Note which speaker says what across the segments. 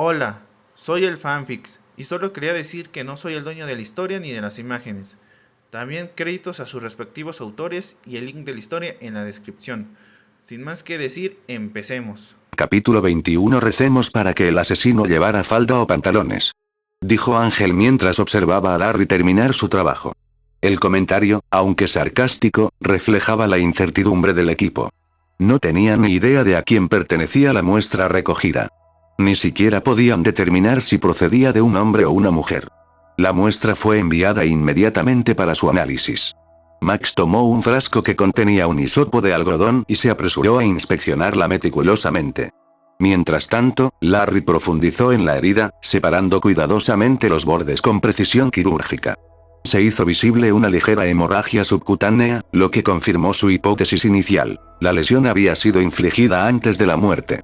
Speaker 1: Hola, soy el Fanfix y solo quería decir que no soy el dueño de la historia ni de las imágenes. También créditos a sus respectivos autores y el link de la historia en la descripción. Sin más que decir, empecemos.
Speaker 2: Capítulo 21. Recemos para que el asesino llevara falda o pantalones, dijo Ángel mientras observaba a Larry terminar su trabajo. El comentario, aunque sarcástico, reflejaba la incertidumbre del equipo. No tenían ni idea de a quién pertenecía la muestra recogida. Ni siquiera podían determinar si procedía de un hombre o una mujer. La muestra fue enviada inmediatamente para su análisis. Max tomó un frasco que contenía un hisopo de algodón y se apresuró a inspeccionarla meticulosamente. Mientras tanto, Larry profundizó en la herida, separando cuidadosamente los bordes con precisión quirúrgica. Se hizo visible una ligera hemorragia subcutánea, lo que confirmó su hipótesis inicial: la lesión había sido infligida antes de la muerte.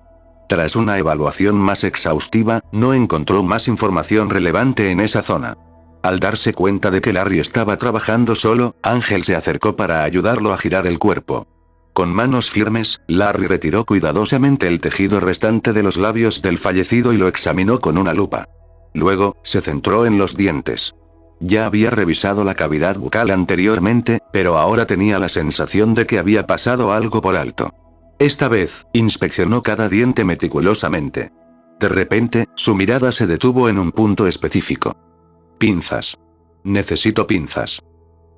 Speaker 2: Tras una evaluación más exhaustiva, no encontró más información relevante en esa zona. Al darse cuenta de que Larry estaba trabajando solo, Ángel se acercó para ayudarlo a girar el cuerpo. Con manos firmes, Larry retiró cuidadosamente el tejido restante de los labios del fallecido y lo examinó con una lupa. Luego, se centró en los dientes. Ya había revisado la cavidad bucal anteriormente, pero ahora tenía la sensación de que había pasado algo por alto. Esta vez, inspeccionó cada diente meticulosamente. De repente, su mirada se detuvo en un punto específico. «Pinzas. Necesito pinzas»,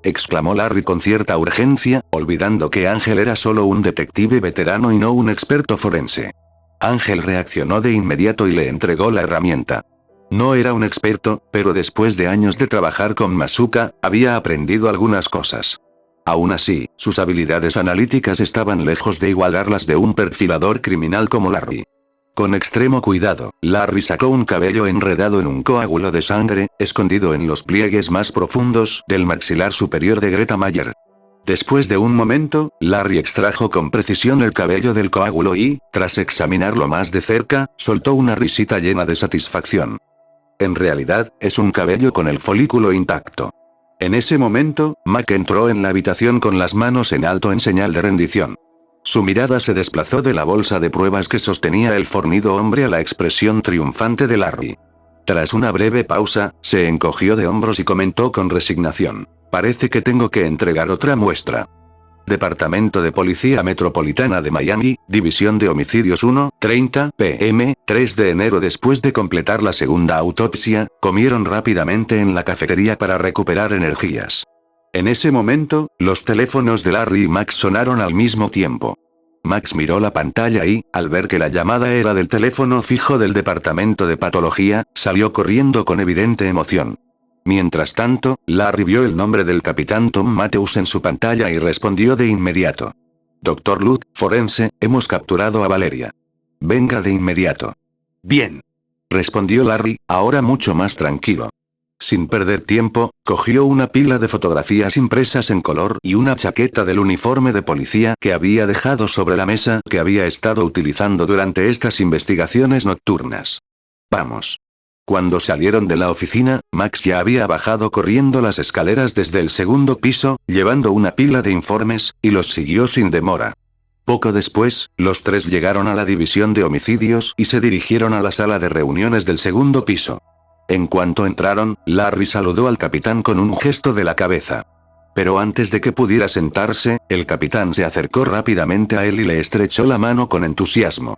Speaker 2: exclamó Larry con cierta urgencia, olvidando que Ángel era solo un detective veterano y no un experto forense. Ángel reaccionó de inmediato y le entregó la herramienta. No era un experto, pero después de años de trabajar con Masuka, había aprendido algunas cosas. Aún así, sus habilidades analíticas estaban lejos de igualar las de un perfilador criminal como Larry. Con extremo cuidado, Larry sacó un cabello enredado en un coágulo de sangre, escondido en los pliegues más profundos del maxilar superior de Greta Mayer. Después de un momento, Larry extrajo con precisión el cabello del coágulo y, tras examinarlo más de cerca, soltó una risita llena de satisfacción. En realidad, es un cabello con el folículo intacto. En ese momento, Mac entró en la habitación con las manos en alto en señal de rendición. Su mirada se desplazó de la bolsa de pruebas que sostenía el fornido hombre a la expresión triunfante de Larry. Tras una breve pausa, se encogió de hombros y comentó con resignación: «Parece que tengo que entregar otra muestra». Departamento de Policía Metropolitana de Miami, División de Homicidios 1:30 p.m., 3 de enero. Después de completar la segunda autopsia, comieron rápidamente en la cafetería para recuperar energías. En ese momento, los teléfonos de Larry y Max sonaron al mismo tiempo. Max miró la pantalla y, al ver que la llamada era del teléfono fijo del Departamento de Patología, salió corriendo con evidente emoción. Mientras tanto, Larry vio el nombre del capitán Tom Matthews en su pantalla y respondió de inmediato. «Dr. Luth, forense, hemos capturado a Valeria. Venga de inmediato». «Bien», respondió Larry, ahora mucho más tranquilo. Sin perder tiempo, cogió una pila de fotografías impresas en color y una chaqueta del uniforme de policía que había dejado sobre la mesa que había estado utilizando durante estas investigaciones nocturnas. «Vamos». Cuando salieron de la oficina, Max ya había bajado corriendo las escaleras desde el segundo piso, llevando una pila de informes, y los siguió sin demora. Poco después, los tres llegaron a la división de homicidios y se dirigieron a la sala de reuniones del segundo piso. En cuanto entraron, Larry saludó al capitán con un gesto de la cabeza. Pero antes de que pudiera sentarse, el capitán se acercó rápidamente a él y le estrechó la mano con entusiasmo.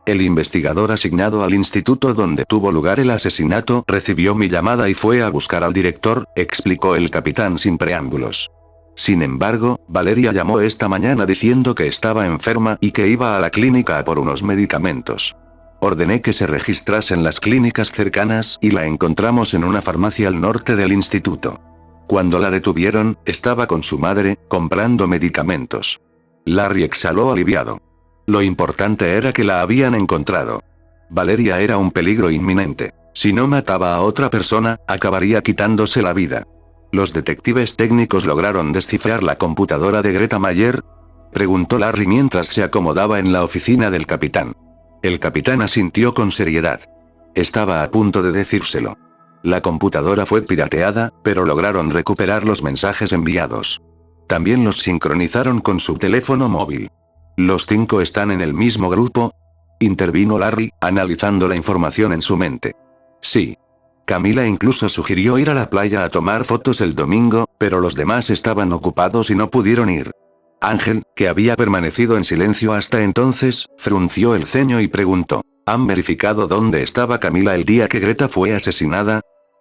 Speaker 2: «El investigador asignado al instituto donde tuvo lugar el asesinato recibió mi llamada y fue a buscar al director», explicó el capitán sin preámbulos. «Sin embargo, Valeria llamó esta mañana diciendo que estaba enferma y que iba a la clínica a por unos medicamentos. Ordené que se registrase en las clínicas cercanas y la encontramos en una farmacia al norte del instituto. Cuando la detuvieron, estaba con su madre, comprando medicamentos». Larry exhaló aliviado. Lo importante era que la habían encontrado. Valeria era un peligro inminente. Si no mataba a otra persona, acabaría quitándose la vida. ¿Los detectives técnicos lograron descifrar la computadora de Greta Mayer?, preguntó Larry mientras se acomodaba en la oficina del capitán. El capitán asintió con seriedad. Estaba a punto de decírselo. La computadora fue pirateada, pero lograron recuperar los mensajes enviados. También los sincronizaron con su teléfono móvil. ¿Los 5 están en el mismo grupo?, intervino Larry, analizando la información en su mente. Sí. Camila incluso sugirió ir a la playa a tomar fotos el domingo, pero los demás estaban ocupados y no pudieron ir. Ángel, que había permanecido en silencio hasta entonces, frunció el ceño y preguntó: ¿Han verificado dónde estaba Camila el día que Greta fue asesinada?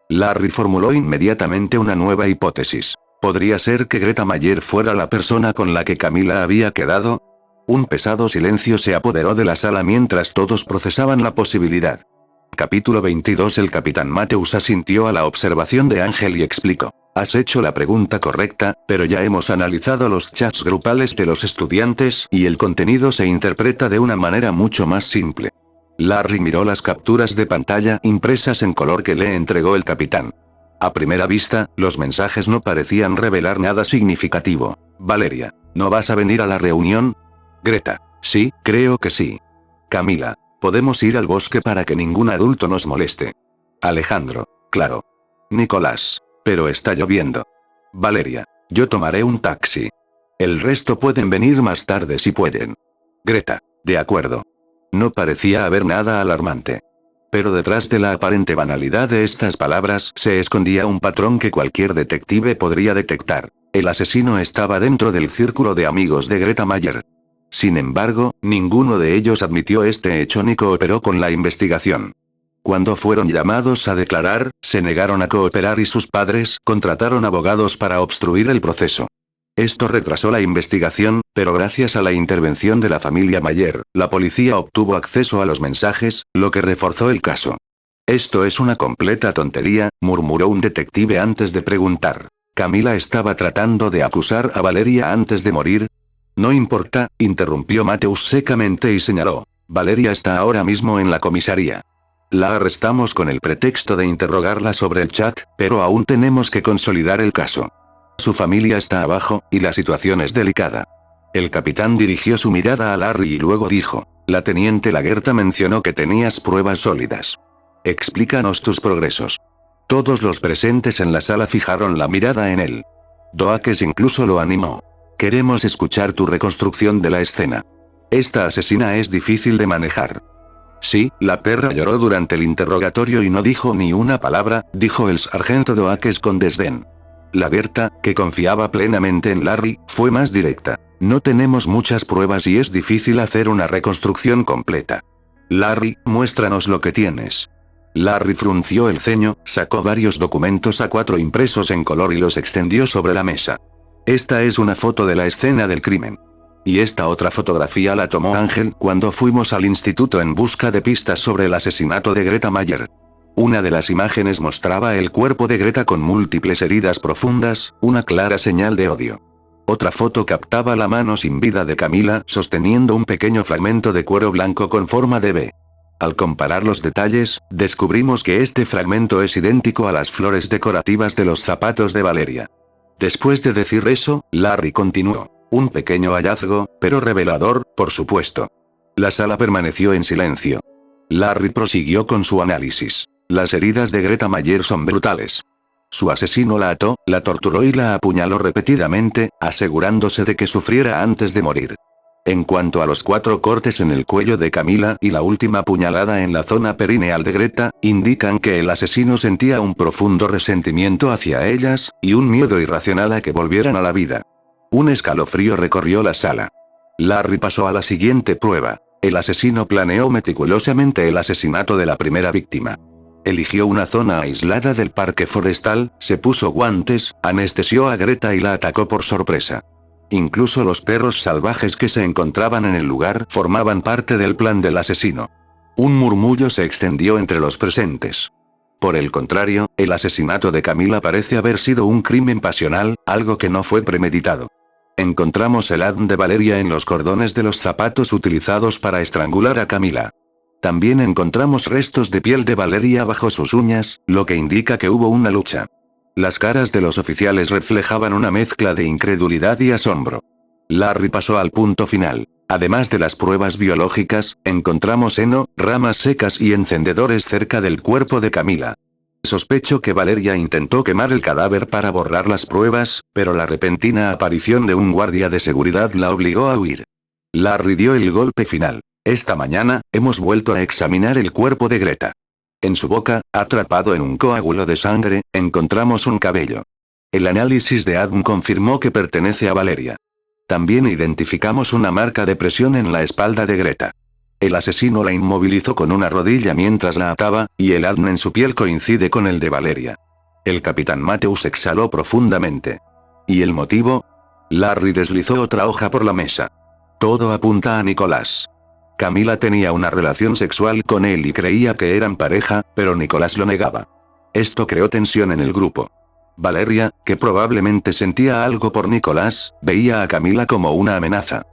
Speaker 2: Larry formuló inmediatamente una nueva hipótesis. ¿Podría ser que Greta Mayer fuera la persona con la que Camila había quedado? Un pesado silencio se apoderó de la sala mientras todos procesaban la posibilidad. Capítulo 22. El capitán Matthews asintió a la observación de Ángel y explicó: has hecho la pregunta correcta, pero ya hemos analizado los chats grupales de los estudiantes y el contenido se interpreta de una manera mucho más simple. Larry miró las capturas de pantalla impresas en color que le entregó el capitán. A primera vista, los mensajes no parecían revelar nada significativo. Valeria, ¿no vas a venir a la reunión? Greta, sí, creo que sí. Camila, podemos ir al bosque para que ningún adulto nos moleste. Alejandro, claro. Nicolás, pero está lloviendo. Valeria, yo tomaré un taxi. El resto pueden venir más tarde si pueden. Greta, de acuerdo. No parecía haber nada alarmante. Pero detrás de la aparente banalidad de estas palabras se escondía un patrón que cualquier detective podría detectar. El asesino estaba dentro del círculo de amigos de Greta Mayer. Sin embargo, ninguno de ellos admitió este hecho ni cooperó con la investigación. Cuando fueron llamados a declarar, se negaron a cooperar y sus padres contrataron abogados para obstruir el proceso. Esto retrasó la investigación, pero gracias a la intervención de la familia Mayer, la policía obtuvo acceso a los mensajes, lo que reforzó el caso. Esto es una completa tontería, murmuró un detective antes de preguntar. ¿Camila estaba tratando de acusar a Valeria antes de morir? No importa, interrumpió Matthews secamente y señaló. Valeria está ahora mismo en la comisaría. La arrestamos con el pretexto de interrogarla sobre el chat, pero aún tenemos que consolidar el caso. Su familia está abajo, y la situación es delicada. El capitán dirigió su mirada a Larry y luego dijo: la teniente Lagerta mencionó que tenías pruebas sólidas. Explícanos tus progresos. Todos los presentes en la sala fijaron la mirada en él. Doakes incluso lo animó. Queremos escuchar tu reconstrucción de la escena. Esta asesina es difícil de manejar. Sí, la perra lloró durante el interrogatorio y no dijo ni una palabra, dijo el sargento Doakes con desdén. Lagerta, que confiaba plenamente en Larry, fue más directa. No tenemos muchas pruebas y es difícil hacer una reconstrucción completa. Larry, muéstranos lo que tienes. Larry frunció el ceño, sacó varios documentos A4 impresos en color y los extendió sobre la mesa. Esta es una foto de la escena del crimen. Y esta otra fotografía la tomó Ángel cuando fuimos al instituto en busca de pistas sobre el asesinato de Greta Mayer. Una de las imágenes mostraba el cuerpo de Greta con múltiples heridas profundas, una clara señal de odio. Otra foto captaba la mano sin vida de Camila sosteniendo un pequeño fragmento de cuero blanco con forma de V. Al comparar los detalles, descubrimos que este fragmento es idéntico a las flores decorativas de los zapatos de Valeria. Después de decir eso, Larry continuó. Un pequeño hallazgo, pero revelador, por supuesto. La sala permaneció en silencio. Larry prosiguió con su análisis. Las heridas de Greta Mayer son brutales. Su asesino la ató, la torturó y la apuñaló repetidamente, asegurándose de que sufriera antes de morir. En cuanto a los 4 cortes en el cuello de Camila y la última puñalada en la zona perineal de Greta, indican que el asesino sentía un profundo resentimiento hacia ellas, y un miedo irracional a que volvieran a la vida. Un escalofrío recorrió la sala. Larry pasó a la siguiente prueba. El asesino planeó meticulosamente el asesinato de la primera víctima. Eligió una zona aislada del parque forestal, se puso guantes, anestesió a Greta y la atacó por sorpresa. Incluso los perros salvajes que se encontraban en el lugar formaban parte del plan del asesino. Un murmullo se extendió entre los presentes. Por el contrario, el asesinato de Camila parece haber sido un crimen pasional, algo que no fue premeditado. Encontramos el ADN de Valeria en los cordones de los zapatos utilizados para estrangular a Camila. También encontramos restos de piel de Valeria bajo sus uñas, lo que indica que hubo una lucha. Las caras de los oficiales reflejaban una mezcla de incredulidad y asombro. Larry pasó al punto final. Además de las pruebas biológicas, encontramos heno, ramas secas y encendedores cerca del cuerpo de Camila. Sospecho que Valeria intentó quemar el cadáver para borrar las pruebas, pero la repentina aparición de un guardia de seguridad la obligó a huir. Larry dio el golpe final. Esta mañana, hemos vuelto a examinar el cuerpo de Greta. En su boca, atrapado en un coágulo de sangre, encontramos un cabello. El análisis de ADN confirmó que pertenece a Valeria. También identificamos una marca de presión en la espalda de Greta. El asesino la inmovilizó con una rodilla mientras la ataba, y el ADN en su piel coincide con el de Valeria. El capitán Matthews exhaló profundamente. ¿Y el motivo? Larry deslizó otra hoja por la mesa. Todo apunta a Nicolás. Camila tenía una relación sexual con él y creía que eran pareja, pero Nicolás lo negaba. Esto creó tensión en el grupo. Valeria, que probablemente sentía algo por Nicolás, veía a Camila como una amenaza.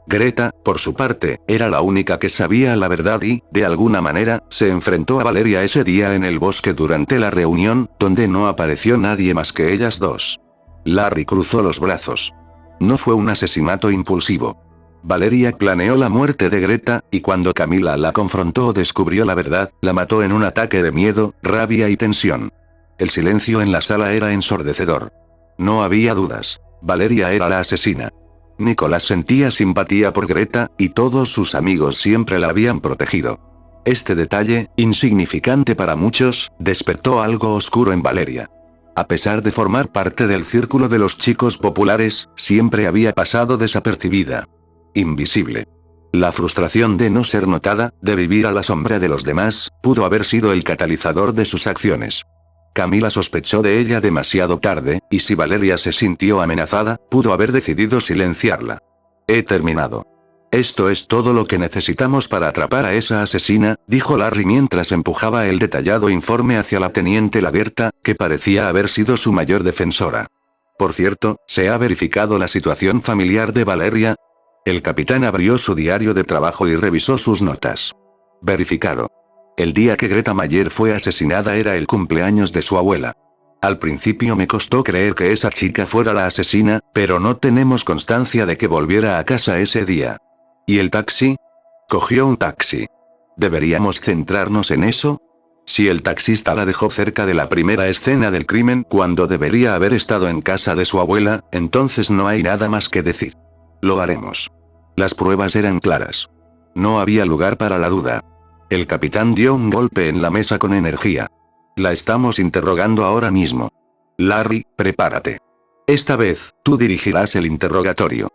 Speaker 2: Greta, por su parte, era la única que sabía la verdad y, de alguna manera, se enfrentó a Valeria ese día en el bosque durante la reunión, donde no apareció nadie más que ellas dos. Larry cruzó los brazos. No fue un asesinato impulsivo. Valeria planeó la muerte de Greta, y cuando Camila la confrontó o descubrió la verdad, la mató en un ataque de miedo, rabia y tensión. El silencio en la sala era ensordecedor. No había dudas. Valeria era la asesina. Nicolás sentía simpatía por Greta, y todos sus amigos siempre la habían protegido. Este detalle, insignificante para muchos, despertó algo oscuro en Valeria. A pesar de formar parte del círculo de los chicos populares, siempre había pasado desapercibida. Invisible. La frustración de no ser notada, de vivir a la sombra de los demás, pudo haber sido el catalizador de sus acciones. Camila sospechó de ella demasiado tarde, y si Valeria se sintió amenazada, pudo haber decidido silenciarla. He terminado. Esto es todo lo que necesitamos para atrapar a esa asesina, dijo Larry mientras empujaba el detallado informe hacia la teniente Lagerta, que parecía haber sido su mayor defensora. Por cierto, ¿se ha verificado la situación familiar de Valeria? El capitán abrió su diario de trabajo y revisó sus notas. Verificado. El día que Greta Mayer fue asesinada era el cumpleaños de su abuela. Al principio me costó creer que esa chica fuera la asesina, pero no tenemos constancia de que volviera a casa ese día. ¿Y el taxi? Cogió un taxi. ¿Deberíamos centrarnos en eso? Si el taxista la dejó cerca de la primera escena del crimen cuando debería haber estado en casa de su abuela, entonces no hay nada más que decir. Lo haremos. Las pruebas eran claras. No había lugar para la duda. El capitán dio un golpe en la mesa con energía. La estamos interrogando ahora mismo. Larry, prepárate. Esta vez, tú dirigirás el interrogatorio.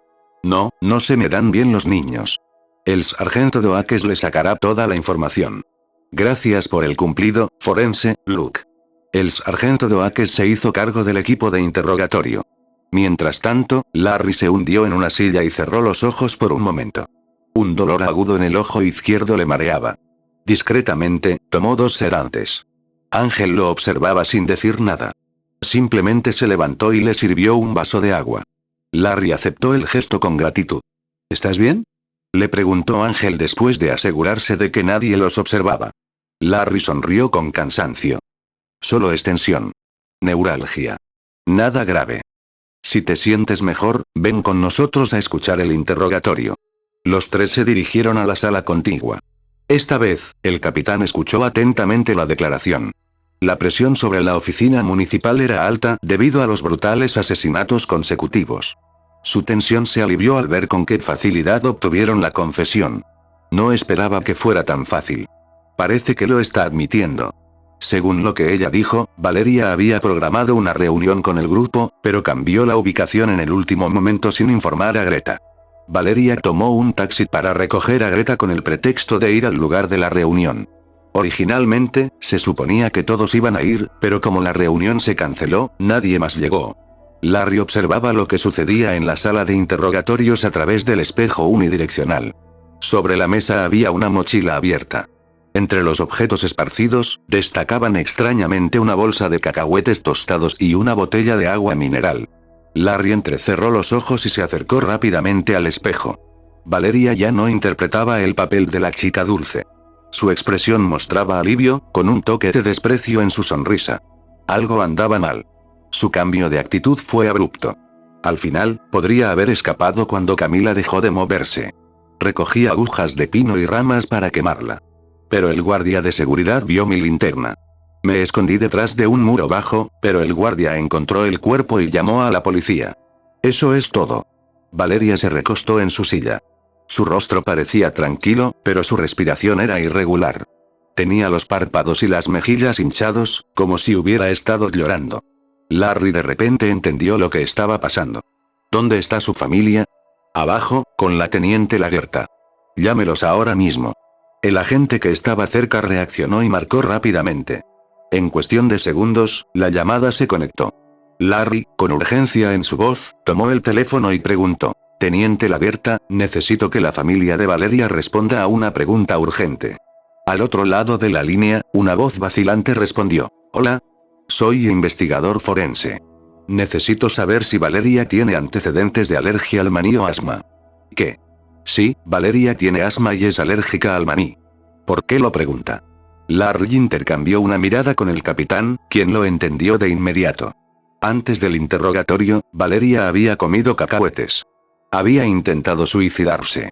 Speaker 2: No, no se me dan bien los niños. El sargento Doakes le sacará toda la información. Gracias por el cumplido, forense, Luke. El sargento Doakes se hizo cargo del equipo de interrogatorio. Mientras tanto, Larry se hundió en una silla y cerró los ojos por un momento. Un dolor agudo en el ojo izquierdo le mareaba. Discretamente, tomó 2 sedantes. Ángel lo observaba sin decir nada. Simplemente se levantó y le sirvió un vaso de agua. Larry aceptó el gesto con gratitud. ¿Estás bien? Le preguntó Ángel después de asegurarse de que nadie los observaba. Larry sonrió con cansancio. Solo es tensión. Neuralgia. Nada grave. Si te sientes mejor, ven con nosotros a escuchar el interrogatorio. Los 3 se dirigieron a la sala contigua. Esta vez, el capitán escuchó atentamente la declaración. La presión sobre la oficina municipal era alta debido a los brutales asesinatos consecutivos. Su tensión se alivió al ver con qué facilidad obtuvieron la confesión. No esperaba que fuera tan fácil. Parece que lo está admitiendo. Según lo que ella dijo, Valeria había programado una reunión con el grupo, pero cambió la ubicación en el último momento sin informar a Greta. Valeria tomó un taxi para recoger a Greta con el pretexto de ir al lugar de la reunión. Originalmente, se suponía que todos iban a ir, pero como la reunión se canceló, nadie más llegó. Larry observaba lo que sucedía en la sala de interrogatorios a través del espejo unidireccional. Sobre la mesa había una mochila abierta. Entre los objetos esparcidos, destacaban extrañamente una bolsa de cacahuetes tostados y una botella de agua mineral. Larry entrecerró los ojos y se acercó rápidamente al espejo. Valeria ya no interpretaba el papel de la chica dulce. Su expresión mostraba alivio, con un toque de desprecio en su sonrisa. Algo andaba mal. Su cambio de actitud fue abrupto. Al final, podría haber escapado cuando Camila dejó de moverse. Recogí agujas de pino y ramas para quemarla. Pero el guardia de seguridad vio mi linterna. Me escondí detrás de un muro bajo, pero el guardia encontró el cuerpo y llamó a la policía. Eso es todo. Valeria se recostó en su silla. Su rostro parecía tranquilo, pero su respiración era irregular. Tenía los párpados y las mejillas hinchados, como si hubiera estado llorando. Larry de repente entendió lo que estaba pasando. ¿Dónde está su familia? Abajo, con la teniente Lagerta. Llámelos ahora mismo. El agente que estaba cerca reaccionó y marcó rápidamente. En cuestión de segundos, la llamada se conectó. Larry, con urgencia en su voz, tomó el teléfono y preguntó: Teniente Lagerta, necesito que la familia de Valeria responda a una pregunta urgente. Al otro lado de la línea, una voz vacilante respondió: Hola. Soy investigador forense. Necesito saber si Valeria tiene antecedentes de alergia al maní o asma. ¿Qué? Sí, Valeria tiene asma y es alérgica al maní. ¿Por qué lo pregunta? Larry intercambió una mirada con el capitán, quien lo entendió de inmediato. Antes del interrogatorio, Valeria había comido cacahuetes. Había intentado suicidarse.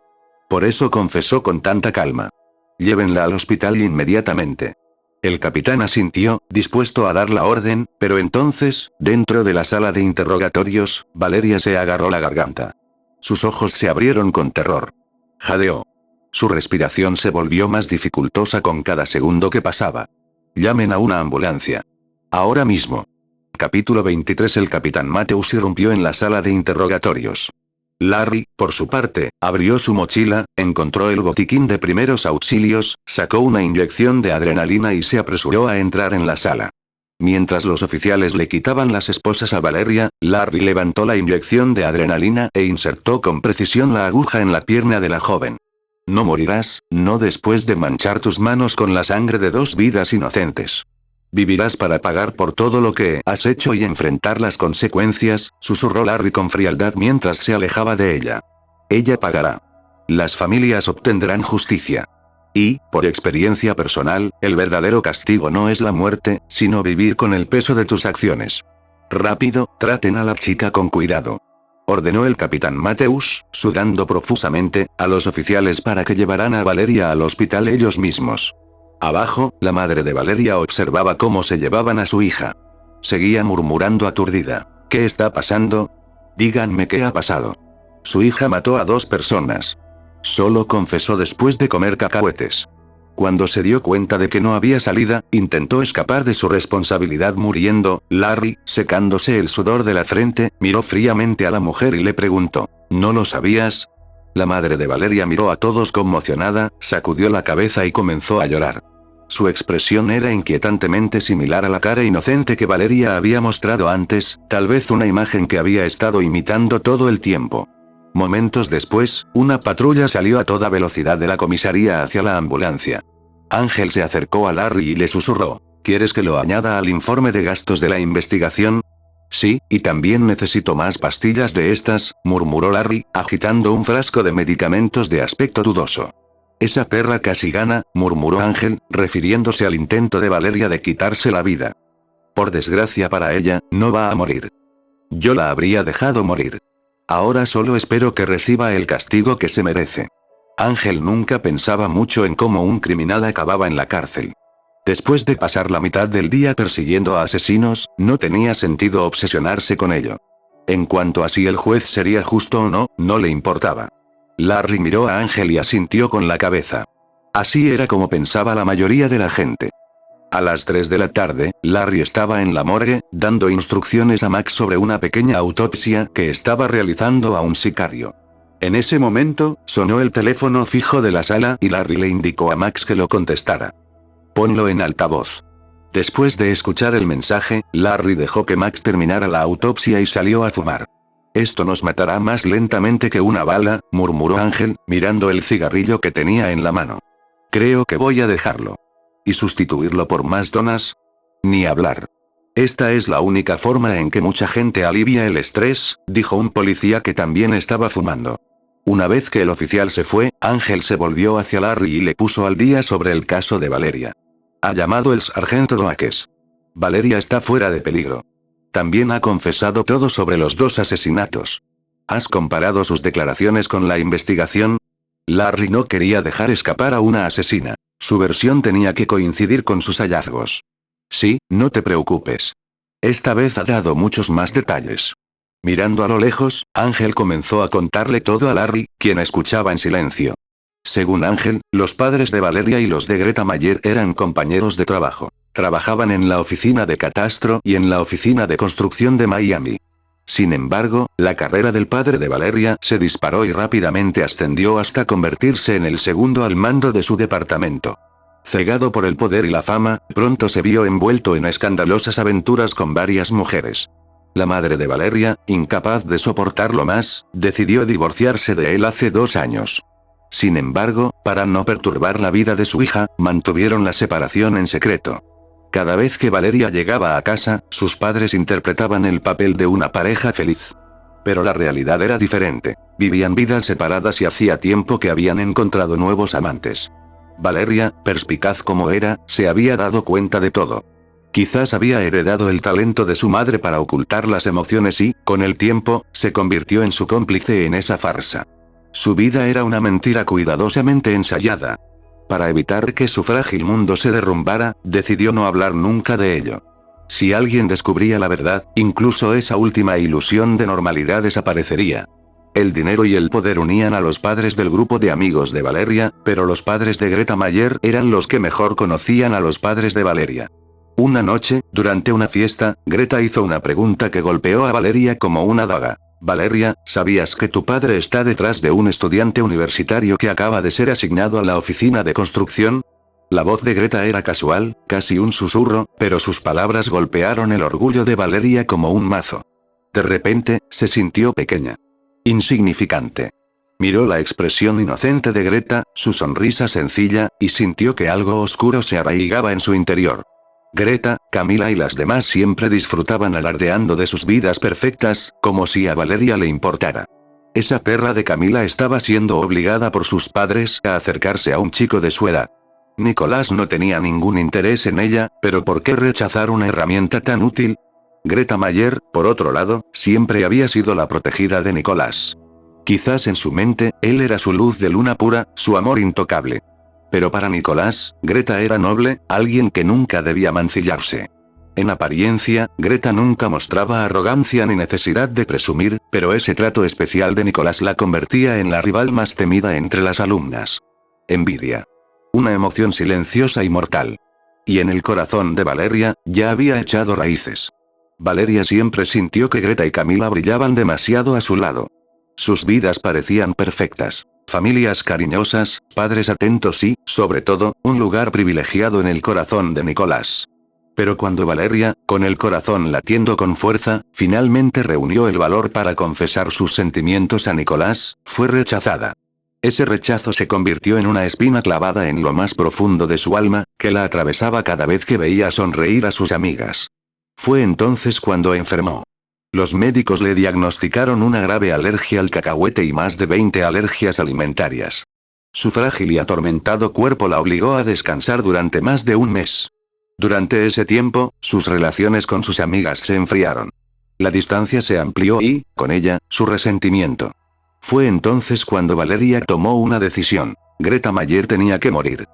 Speaker 2: Por eso confesó con tanta calma. Llévenla al hospital inmediatamente. El capitán asintió, dispuesto a dar la orden, pero entonces, dentro de la sala de interrogatorios, Valeria se agarró la garganta. Sus ojos se abrieron con terror. Jadeó. Su respiración se volvió más dificultosa con cada segundo que pasaba. Llamen a una ambulancia. Ahora mismo. Capítulo 23. El capitán Matthews irrumpió en la sala de interrogatorios. Larry, por su parte, abrió su mochila, encontró el botiquín de primeros auxilios, sacó una inyección de adrenalina y se apresuró a entrar en la sala. Mientras los oficiales le quitaban las esposas a Valeria, Larry levantó la inyección de adrenalina e insertó con precisión la aguja en la pierna de la joven. No morirás, no después de manchar tus manos con la sangre de 2 vidas inocentes. Vivirás para pagar por todo lo que has hecho y enfrentar las consecuencias, susurró Larry con frialdad mientras se alejaba de ella. Ella pagará. Las familias obtendrán justicia. Y, por experiencia personal, el verdadero castigo no es la muerte, sino vivir con el peso de tus acciones. Rápido, traten a la chica con cuidado. Ordenó el capitán Matthews, sudando profusamente, a los oficiales para que llevaran a Valeria al hospital ellos mismos. Abajo, la madre de Valeria observaba cómo se llevaban a su hija. Seguía murmurando aturdida. ¿Qué está pasando? Díganme qué ha pasado. Su hija mató a 2 personas. Solo confesó después de comer cacahuetes. Cuando se dio cuenta de que no había salida, intentó escapar de su responsabilidad muriendo. Larry, secándose el sudor de la frente, miró fríamente a la mujer y le preguntó: ¿No lo sabías? La madre de Valeria miró a todos conmocionada, sacudió la cabeza y comenzó a llorar. Su expresión era inquietantemente similar a la cara inocente que Valeria había mostrado antes, tal vez una imagen que había estado imitando todo el tiempo. Momentos después, una patrulla salió a toda velocidad de la comisaría hacia la ambulancia. Ángel se acercó a Larry y le susurró: ¿Quieres que lo añada al informe de gastos de la investigación? Sí, y también necesito más pastillas de estas, murmuró Larry, agitando un frasco de medicamentos de aspecto dudoso. Esa perra casi gana, murmuró Ángel, refiriéndose al intento de Valeria de quitarse la vida. Por desgracia para ella, no va a morir. Yo la habría dejado morir. Ahora solo espero que reciba el castigo que se merece. Ángel nunca pensaba mucho en cómo un criminal acababa en la cárcel. Después de pasar la mitad del día persiguiendo a asesinos, no tenía sentido obsesionarse con ello. En cuanto a si el juez sería justo o no, no le importaba. Larry miró a Ángel y asintió con la cabeza. Así era como pensaba la mayoría de la gente. A las 3 de la tarde, Larry estaba en la morgue, dando instrucciones a Max sobre una pequeña autopsia que estaba realizando a un sicario. En ese momento, sonó el teléfono fijo de la sala y Larry le indicó a Max que lo contestara. Ponlo en altavoz. Después de escuchar el mensaje, Larry dejó que Max terminara la autopsia y salió a fumar. Esto nos matará más lentamente que una bala, murmuró Ángel, mirando el cigarrillo que tenía en la mano. Creo que voy a dejarlo. ¿Y sustituirlo por más donas? Ni hablar. Esta es la única forma en que mucha gente alivia el estrés, dijo un policía que también estaba fumando. Una vez que el oficial se fue, Ángel se volvió hacia Larry y le puso al día sobre el caso de Valeria. Ha llamado el sargento Noakes. Valeria está fuera de peligro. También ha confesado todo sobre los 2 asesinatos. ¿Has comparado sus declaraciones con la investigación? Larry no quería dejar escapar a una asesina. Su versión tenía que coincidir con sus hallazgos. Sí, no te preocupes. Esta vez ha dado muchos más detalles. Mirando a lo lejos, Ángel comenzó a contarle todo a Larry, quien escuchaba en silencio. Según Ángel, los padres de Valeria y los de Greta Mayer eran compañeros de trabajo. Trabajaban en la oficina de catastro y en la oficina de construcción de Miami. Sin embargo, la carrera del padre de Valeria se disparó y rápidamente ascendió hasta convertirse en el segundo al mando de su departamento. Cegado por el poder y la fama, pronto se vio envuelto en escandalosas aventuras con varias mujeres. La madre de Valeria, incapaz de soportarlo más, decidió divorciarse de él hace 2 años. Sin embargo, para no perturbar la vida de su hija, mantuvieron la separación en secreto. Cada vez que Valeria llegaba a casa, sus padres interpretaban el papel de una pareja feliz. Pero la realidad era diferente. Vivían vidas separadas y hacía tiempo que habían encontrado nuevos amantes. Valeria, perspicaz como era, se había dado cuenta de todo. Quizás había heredado el talento de su madre para ocultar las emociones y, con el tiempo, se convirtió en su cómplice en esa farsa. Su vida era una mentira cuidadosamente ensayada. Para evitar que su frágil mundo se derrumbara, decidió no hablar nunca de ello. Si alguien descubría la verdad, incluso esa última ilusión de normalidad desaparecería. El dinero y el poder unían a los padres del grupo de amigos de Valeria, pero los padres de Greta Mayer eran los que mejor conocían a los padres de Valeria. Una noche, durante una fiesta, Greta hizo una pregunta que golpeó a Valeria como una daga. Valeria, ¿sabías que tu padre está detrás de un estudiante universitario que acaba de ser asignado a la oficina de construcción? La voz de Greta era casual, casi un susurro, pero sus palabras golpearon el orgullo de Valeria como un mazo. De repente, se sintió pequeña. Insignificante. Miró la expresión inocente de Greta, su sonrisa sencilla, y sintió que algo oscuro se arraigaba en su interior. Greta, Camila y las demás siempre disfrutaban alardeando de sus vidas perfectas, como si a Valeria le importara. Esa perra de Camila estaba siendo obligada por sus padres a acercarse a un chico de su edad. Nicolás no tenía ningún interés en ella, pero ¿por qué rechazar una herramienta tan útil? Greta Mayer, por otro lado, siempre había sido la protegida de Nicolás. Quizás en su mente, él era su luz de luna pura, su amor intocable. Pero para Nicolás, Greta era noble, alguien que nunca debía mancillarse. En apariencia, Greta nunca mostraba arrogancia ni necesidad de presumir, pero ese trato especial de Nicolás la convertía en la rival más temida entre las alumnas. Envidia. Una emoción silenciosa y mortal. Y en el corazón de Valeria, ya había echado raíces. Valeria siempre sintió que Greta y Camila brillaban demasiado a su lado. Sus vidas parecían perfectas. Familias cariñosas, padres atentos y, sobre todo, un lugar privilegiado en el corazón de Nicolás. Pero cuando Valeria, con el corazón latiendo con fuerza, finalmente reunió el valor para confesar sus sentimientos a Nicolás, fue rechazada. Ese rechazo se convirtió en una espina clavada en lo más profundo de su alma, que la atravesaba cada vez que veía sonreír a sus amigas. Fue entonces cuando enfermó. Los médicos le diagnosticaron una grave alergia al cacahuete y más de 20 alergias alimentarias. Su frágil y atormentado cuerpo la obligó a descansar durante más de un mes. Durante ese tiempo, sus relaciones con sus amigas se enfriaron. La distancia se amplió y, con ella, su resentimiento. Fue entonces cuando Valeria tomó una decisión. Greta Mayer tenía que morir.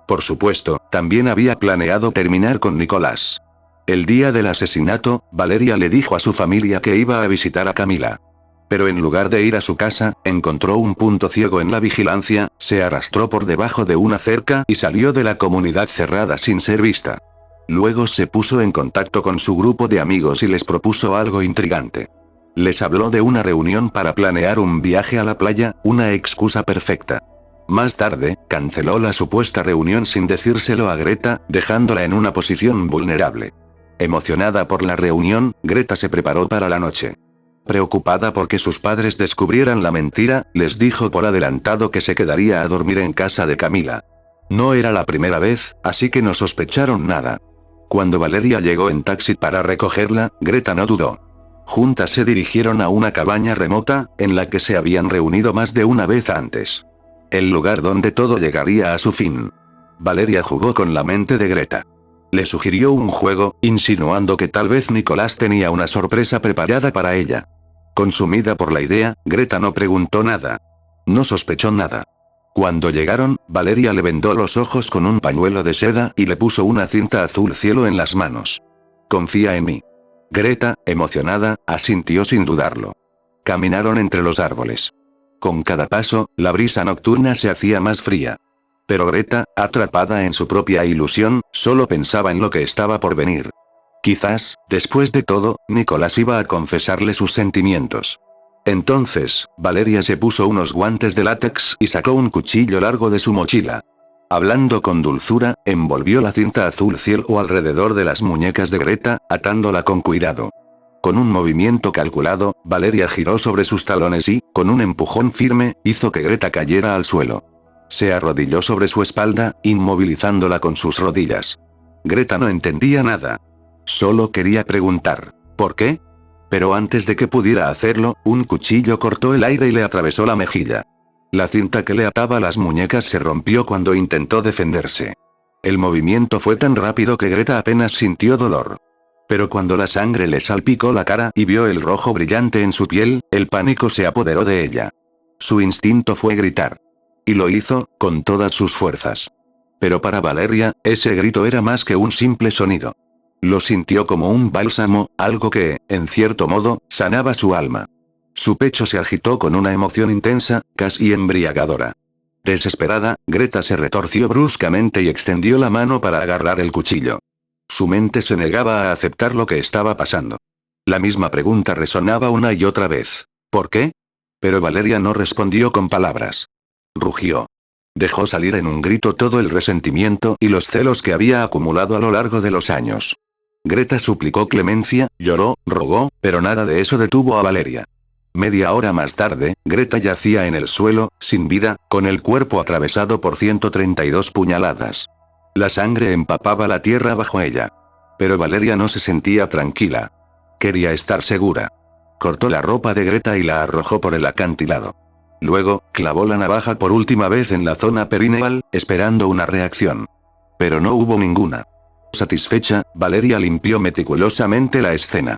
Speaker 2: Por supuesto, también había planeado terminar con Nicolás. El día del asesinato, Valeria le dijo a su familia que iba a visitar a Camila. Pero en lugar de ir a su casa, encontró un punto ciego en la vigilancia, se arrastró por debajo de una cerca y salió de la comunidad cerrada sin ser vista. Luego se puso en contacto con su grupo de amigos y les propuso algo intrigante. Les habló de una reunión para planear un viaje a la playa, una excusa perfecta. Más tarde, canceló la supuesta reunión sin decírselo a Greta, dejándola en una posición vulnerable. Emocionada por la reunión, Greta se preparó para la noche. Preocupada porque sus padres descubrieran la mentira, les dijo por adelantado que se quedaría a dormir en casa de Camila. No era la primera vez, así que no sospecharon nada. Cuando Valeria llegó en taxi para recogerla, Greta no dudó. Juntas se dirigieron a una cabaña remota, en la que se habían reunido más de una vez antes. El lugar donde todo llegaría a su fin. Valeria jugó con la mente de Greta. Le sugirió un juego, insinuando que tal vez Nicolás tenía una sorpresa preparada para ella. Consumida por la idea, Greta no preguntó nada. No sospechó nada. Cuando llegaron, Valeria le vendó los ojos con un pañuelo de seda y le puso una cinta azul cielo en las manos. «Confía en mí». Greta, emocionada, asintió sin dudarlo. Caminaron entre los árboles. Con cada paso, la brisa nocturna se hacía más fría. Pero Greta, atrapada en su propia ilusión, solo pensaba en lo que estaba por venir. Quizás, después de todo, Nicolás iba a confesarle sus sentimientos. Entonces, Valeria se puso unos guantes de látex y sacó un cuchillo largo de su mochila. Hablando con dulzura, envolvió la cinta azul cielo alrededor de las muñecas de Greta, atándola con cuidado. Con un movimiento calculado, Valeria giró sobre sus talones y, con un empujón firme, hizo que Greta cayera al suelo. Se arrodilló sobre su espalda, inmovilizándola con sus rodillas. Greta no entendía nada. Solo quería preguntar, ¿por qué? Pero antes de que pudiera hacerlo, un cuchillo cortó el aire y le atravesó la mejilla. La cinta que le ataba las muñecas se rompió cuando intentó defenderse. El movimiento fue tan rápido que Greta apenas sintió dolor. Pero cuando la sangre le salpicó la cara y vio el rojo brillante en su piel, el pánico se apoderó de ella. Su instinto fue gritar. Y lo hizo, con todas sus fuerzas. Pero para Valeria, ese grito era más que un simple sonido. Lo sintió como un bálsamo, algo que, en cierto modo, sanaba su alma. Su pecho se agitó con una emoción intensa, casi embriagadora. Desesperada, Greta se retorció bruscamente y extendió la mano para agarrar el cuchillo. Su mente se negaba a aceptar lo que estaba pasando. La misma pregunta resonaba una y otra vez. ¿Por qué? Pero Valeria no respondió con palabras. Rugió. Dejó salir en un grito todo el resentimiento y los celos que había acumulado a lo largo de los años. Greta suplicó clemencia, lloró, rogó, pero nada de eso detuvo a Valeria. Media hora más tarde, Greta yacía en el suelo, sin vida, con el cuerpo atravesado por 132 puñaladas. La sangre empapaba la tierra bajo ella. Pero Valeria no se sentía tranquila. Quería estar segura. Cortó la ropa de Greta y la arrojó por el acantilado. Luego, clavó la navaja por última vez en la zona perineal, esperando una reacción. Pero no hubo ninguna. Satisfecha, Valeria limpió meticulosamente la escena.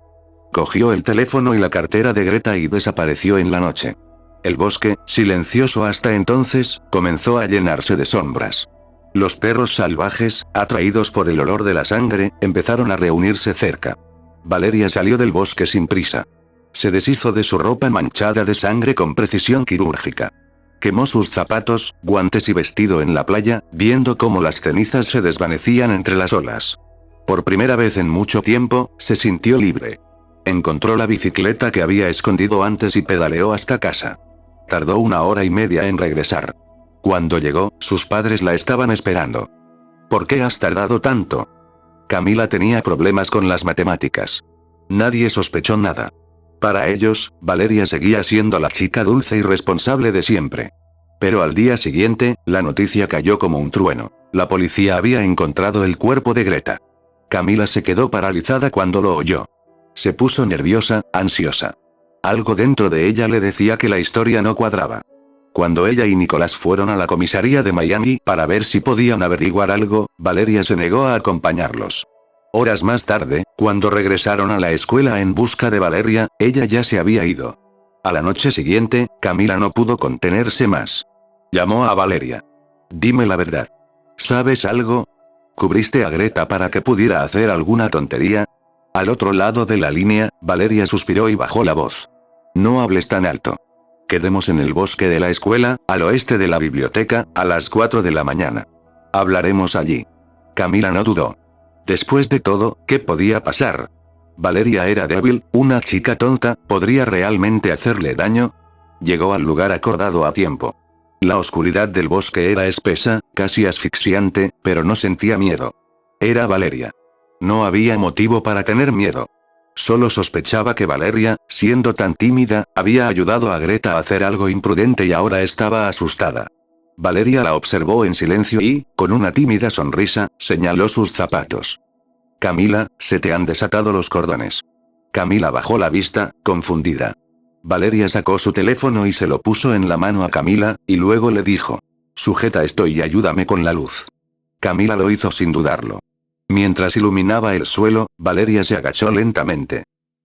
Speaker 2: Cogió el teléfono y la cartera de Greta y desapareció en la noche. El bosque, silencioso hasta entonces, comenzó a llenarse de sombras. Los perros salvajes, atraídos por el olor de la sangre, empezaron a reunirse cerca. Valeria salió del bosque sin prisa. Se deshizo de su ropa manchada de sangre con precisión quirúrgica. Quemó sus zapatos, guantes y vestido en la playa, viendo cómo las cenizas se desvanecían entre las olas. Por primera vez en mucho tiempo, se sintió libre. Encontró la bicicleta que había escondido antes y pedaleó hasta casa. Tardó 1 hora y media en regresar. Cuando llegó, sus padres la estaban esperando. ¿Por qué has tardado tanto? Camila tenía problemas con las matemáticas. Nadie sospechó nada. Para ellos, Valeria seguía siendo la chica dulce y responsable de siempre. Pero al día siguiente, la noticia cayó como un trueno. La policía había encontrado el cuerpo de Greta. Camila se quedó paralizada cuando lo oyó. Se puso nerviosa, ansiosa. Algo dentro de ella le decía que la historia no cuadraba. Cuando ella y Nicolás fueron a la comisaría de Miami para ver si podían averiguar algo, Valeria se negó a acompañarlos. Horas más tarde, cuando regresaron a la escuela en busca de Valeria, ella ya se había ido. A la noche siguiente, Camila no pudo contenerse más. Llamó a Valeria. Dime la verdad. ¿Sabes algo? ¿Cubriste a Greta para que pudiera hacer alguna tontería? Al otro lado de la línea, Valeria suspiró y bajó la voz. No hables tan alto. Quedemos en el bosque de la escuela, al oeste de la biblioteca, a las 4 de la mañana. Hablaremos allí. Camila no dudó. Después de todo, ¿qué podía pasar? Valeria era débil, una chica tonta, ¿podría realmente hacerle daño? Llegó al lugar acordado a tiempo. La oscuridad del bosque era espesa, casi asfixiante, pero no sentía miedo. Era Valeria. No había motivo para tener miedo. Solo sospechaba que Valeria, siendo tan tímida, había ayudado a Greta a hacer algo imprudente y ahora estaba asustada. Valeria la observó en silencio y, con una tímida sonrisa, señaló sus zapatos. Camila, se te han desatado los cordones. Camila bajó la vista, confundida. Valeria sacó su teléfono y se lo puso en la mano a Camila, y luego le dijo: sujeta esto y ayúdame con la luz. Camila lo hizo sin dudarlo. Mientras iluminaba el suelo, Valeria se agachó lentamente.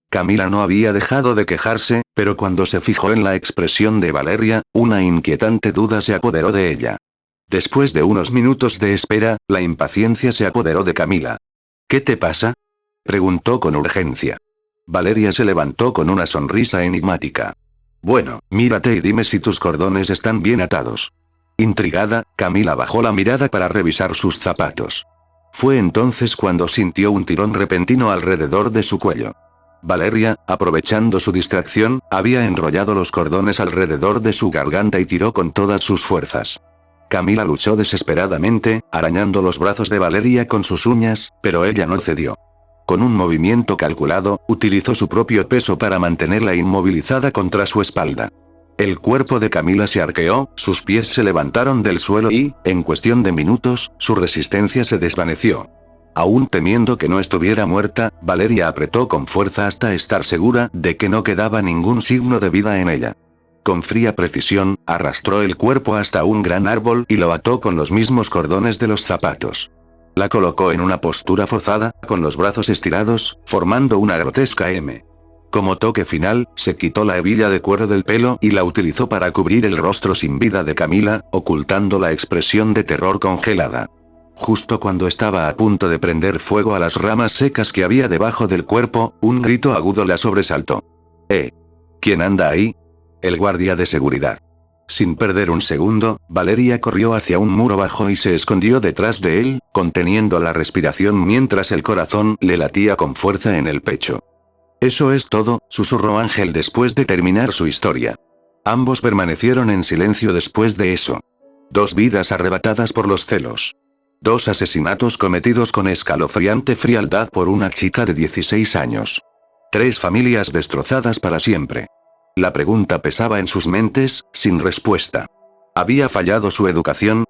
Speaker 2: Camila no había dejado de quejarse, pero cuando se fijó en la expresión de Valeria, una inquietante duda se apoderó de ella. Después de unos minutos de espera, la impaciencia se apoderó de Camila. ¿Qué te pasa? Preguntó con urgencia. Valeria se levantó con una sonrisa enigmática. Bueno, mírate y dime si tus cordones están bien atados. Intrigada, Camila bajó la mirada para revisar sus zapatos. Fue entonces cuando sintió un tirón repentino alrededor de su cuello. Valeria, aprovechando su distracción, había enrollado los cordones alrededor de su garganta y tiró con todas sus fuerzas. Camila luchó desesperadamente, arañando los brazos de Valeria con sus uñas, pero ella no cedió. Con un movimiento calculado, utilizó su propio peso para mantenerla inmovilizada contra su espalda. El cuerpo de Camila se arqueó, sus pies se levantaron del suelo y, en cuestión de minutos, su resistencia se desvaneció. Aún temiendo que no estuviera muerta, Valeria apretó con fuerza hasta estar segura de que no quedaba ningún signo de vida en ella. Con fría precisión, arrastró el cuerpo hasta un gran árbol y lo ató con los mismos cordones de los zapatos. La colocó en una postura forzada, con los brazos estirados, formando una grotesca M. Como toque final, se quitó la hebilla de cuero del pelo y la utilizó para cubrir el rostro sin vida de Camila, ocultando la expresión de terror congelada. Justo cuando estaba a punto de prender fuego a las ramas secas que había debajo del cuerpo, un grito agudo la sobresaltó. ¿Quién anda ahí? El guardia de seguridad. Sin perder un segundo, Valeria corrió hacia un muro bajo y se escondió detrás de él, conteniendo la respiración mientras el corazón le latía con fuerza en el pecho. Eso es todo, susurró Ángel después de terminar su historia. Ambos permanecieron en silencio después de eso. 2 vidas arrebatadas por los celos. 2 asesinatos cometidos con escalofriante frialdad por una chica de 16 años. 3 familias destrozadas para siempre. La pregunta pesaba en sus mentes, sin respuesta. ¿Había fallado su educación?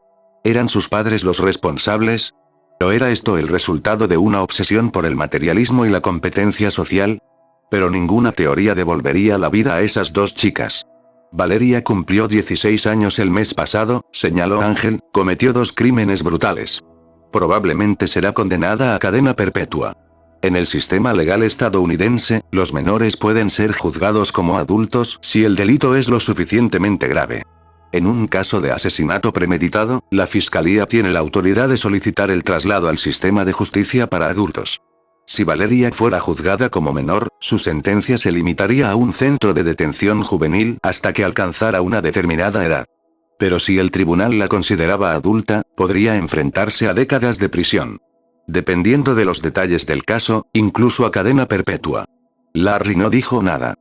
Speaker 2: ¿Eran sus padres los responsables? ¿O era esto el resultado de una obsesión por el materialismo y la competencia social? Pero ninguna teoría devolvería la vida a esas 2 chicas. Valeria cumplió 16 años el mes pasado, señaló Ángel, cometió 2 crímenes brutales. Probablemente será condenada a cadena perpetua. En el sistema legal estadounidense, los menores pueden ser juzgados como adultos si el delito es lo suficientemente grave. En un caso de asesinato premeditado, la fiscalía tiene la autoridad de solicitar el traslado al sistema de justicia para adultos. Si Valeria fuera juzgada como menor, su sentencia se limitaría a un centro de detención juvenil hasta que alcanzara una determinada edad. Pero si el tribunal la consideraba adulta, podría enfrentarse a décadas de prisión. Dependiendo de los detalles del caso, incluso a cadena perpetua. Larry no dijo nada.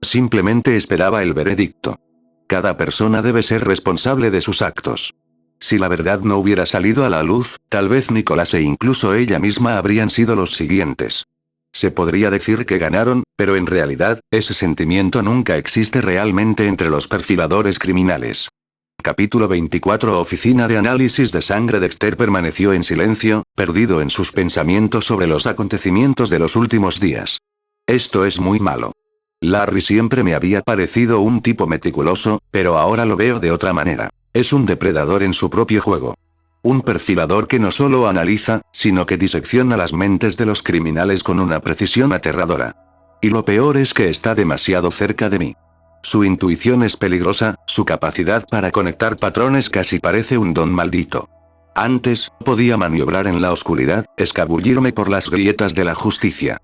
Speaker 2: Simplemente esperaba el veredicto. Cada persona debe ser responsable de sus actos. Si la verdad no hubiera salido a la luz, tal vez Nicolás e incluso ella misma habrían sido los siguientes. Se podría decir que ganaron, pero en realidad, ese sentimiento nunca existe realmente entre los perfiladores criminales. Capítulo 24. Oficina de análisis de sangre. Dexter permaneció en silencio, perdido en sus pensamientos sobre los acontecimientos de los últimos días. Esto es muy malo. Larry siempre me había parecido un tipo meticuloso, pero ahora lo veo de otra manera. Es un depredador en su propio juego. Un perfilador que no solo analiza, sino que disecciona las mentes de los criminales con una precisión aterradora. Y lo peor es que está demasiado cerca de mí. Su intuición es peligrosa, su capacidad para conectar patrones casi parece un don maldito. Antes, podía maniobrar en la oscuridad, escabullirme por las grietas de la justicia.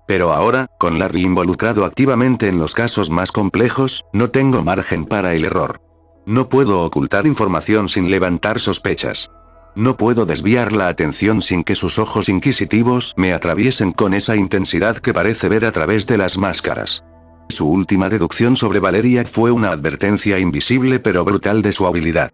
Speaker 2: Pero ahora, con Larry involucrado activamente en los casos más complejos, no tengo margen para el error. No puedo ocultar información sin levantar sospechas. No puedo desviar la atención sin que sus ojos inquisitivos me atraviesen con esa intensidad que parece ver a través de las máscaras. Su última deducción sobre Valeria fue una advertencia invisible pero brutal de su habilidad.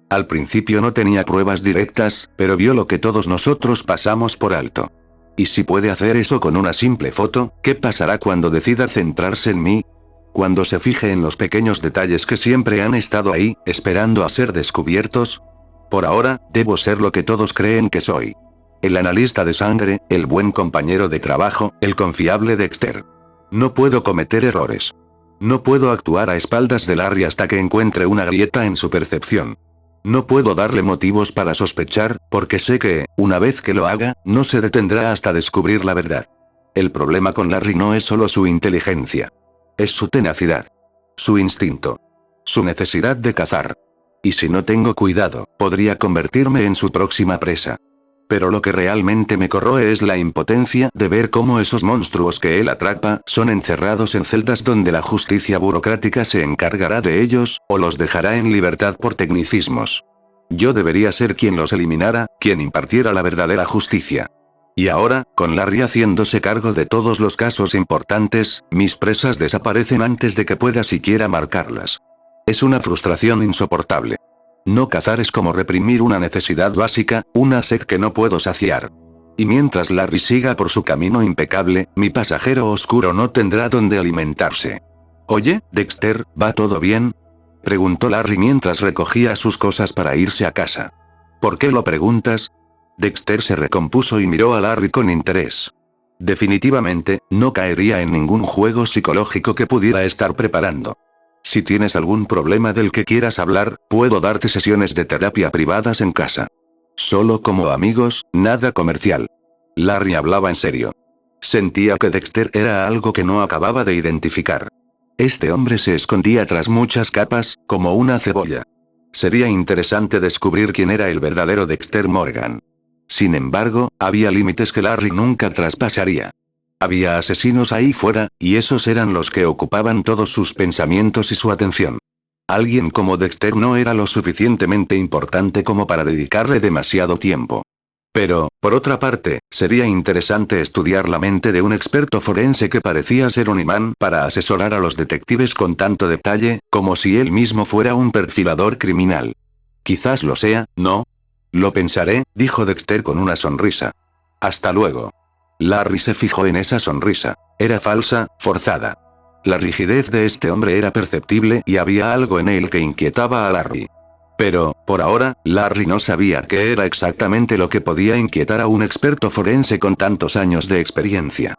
Speaker 2: Al principio no tenía pruebas directas, pero vio lo que todos nosotros pasamos por alto. ¿Y si puede hacer eso con una simple foto, qué pasará cuando decida centrarse en mí? Cuando se fije en los pequeños detalles que siempre han estado ahí, esperando a ser descubiertos. Por ahora, debo ser lo que todos creen que soy. El analista de sangre, el buen compañero de trabajo, el confiable Dexter. No puedo cometer errores. No puedo actuar a espaldas de Larry hasta que encuentre una grieta en su percepción. No puedo darle motivos para sospechar, porque sé que, una vez que lo haga, no se detendrá hasta descubrir la verdad. El problema con Larry no es solo su inteligencia. Es su tenacidad. Su instinto. Su necesidad de cazar. Y si no tengo cuidado, podría convertirme en su próxima presa. Pero lo que realmente me corroe es la impotencia de ver cómo esos monstruos que él atrapa son encerrados en celdas donde la justicia burocrática se encargará de ellos, o los dejará en libertad por tecnicismos. Yo debería ser quien los eliminara, quien impartiera la verdadera justicia. Y ahora, con Larry haciéndose cargo de todos los casos importantes, mis presas desaparecen antes de que pueda siquiera marcarlas. Es una frustración insoportable. No cazar es como reprimir una necesidad básica, una sed que no puedo saciar. Y mientras Larry siga por su camino impecable, mi pasajero oscuro no tendrá donde alimentarse. Oye, Dexter, ¿va todo bien?, preguntó Larry mientras recogía sus cosas para irse a casa. ¿Por qué lo preguntas? Dexter se recompuso y miró a Larry con interés. Definitivamente, no caería en ningún juego psicológico que pudiera estar preparando. Si tienes algún problema del que quieras hablar, puedo darte sesiones de terapia privadas en casa. Solo como amigos, nada comercial. Larry hablaba en serio. Sentía que Dexter era algo que no acababa de identificar. Este hombre se escondía tras muchas capas, como una cebolla. Sería interesante descubrir quién era el verdadero Dexter Morgan. Sin embargo, había límites que Larry nunca traspasaría. Había asesinos ahí fuera, y esos eran los que ocupaban todos sus pensamientos y su atención. Alguien como Dexter no era lo suficientemente importante como para dedicarle demasiado tiempo. Pero, por otra parte, sería interesante estudiar la mente de un experto forense que parecía ser un imán para asesorar a los detectives con tanto detalle, como si él mismo fuera un perfilador criminal. Quizás lo sea, ¿no? Lo pensaré, dijo Dexter con una sonrisa. Hasta luego. Larry se fijó en esa sonrisa. Era falsa, forzada. La rigidez de este hombre era perceptible y había algo en él que inquietaba a Larry. Pero, por ahora, Larry no sabía qué era exactamente lo que podía inquietar a un experto forense con tantos años de experiencia.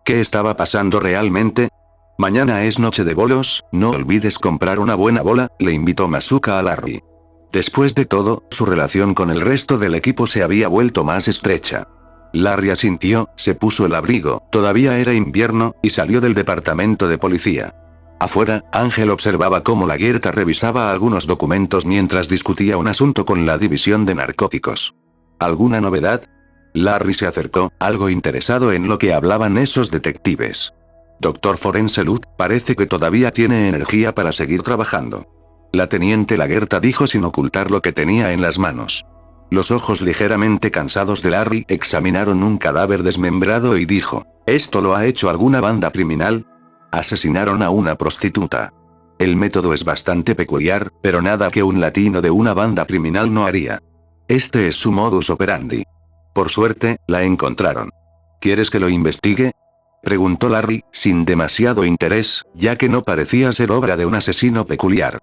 Speaker 2: ¿Qué estaba pasando realmente? Mañana es noche de bolos, no olvides comprar una buena bola, le invitó Masuka a Larry. Después de todo, su relación con el resto del equipo se había vuelto más estrecha. Larry asintió, se puso el abrigo, todavía era invierno, y salió del departamento de policía. Afuera, Ángel observaba cómo la Gerta revisaba algunos documentos mientras discutía un asunto con la división de narcóticos. ¿Alguna novedad? Larry se acercó, algo interesado en lo que hablaban esos detectives. Doctor Forense Lud, parece que todavía tiene energía para seguir trabajando. La teniente Lagerta dijo sin ocultar lo que tenía en las manos. Los ojos ligeramente cansados de Larry examinaron un cadáver desmembrado y dijo, ¿esto lo ha hecho alguna banda criminal? Asesinaron a una prostituta. El método es bastante peculiar, pero nada que un latino de una banda criminal no haría. Este es su modus operandi. Por suerte, la encontraron. ¿Quieres que lo investigue?, preguntó Larry, sin demasiado interés, ya que no parecía ser obra de un asesino peculiar.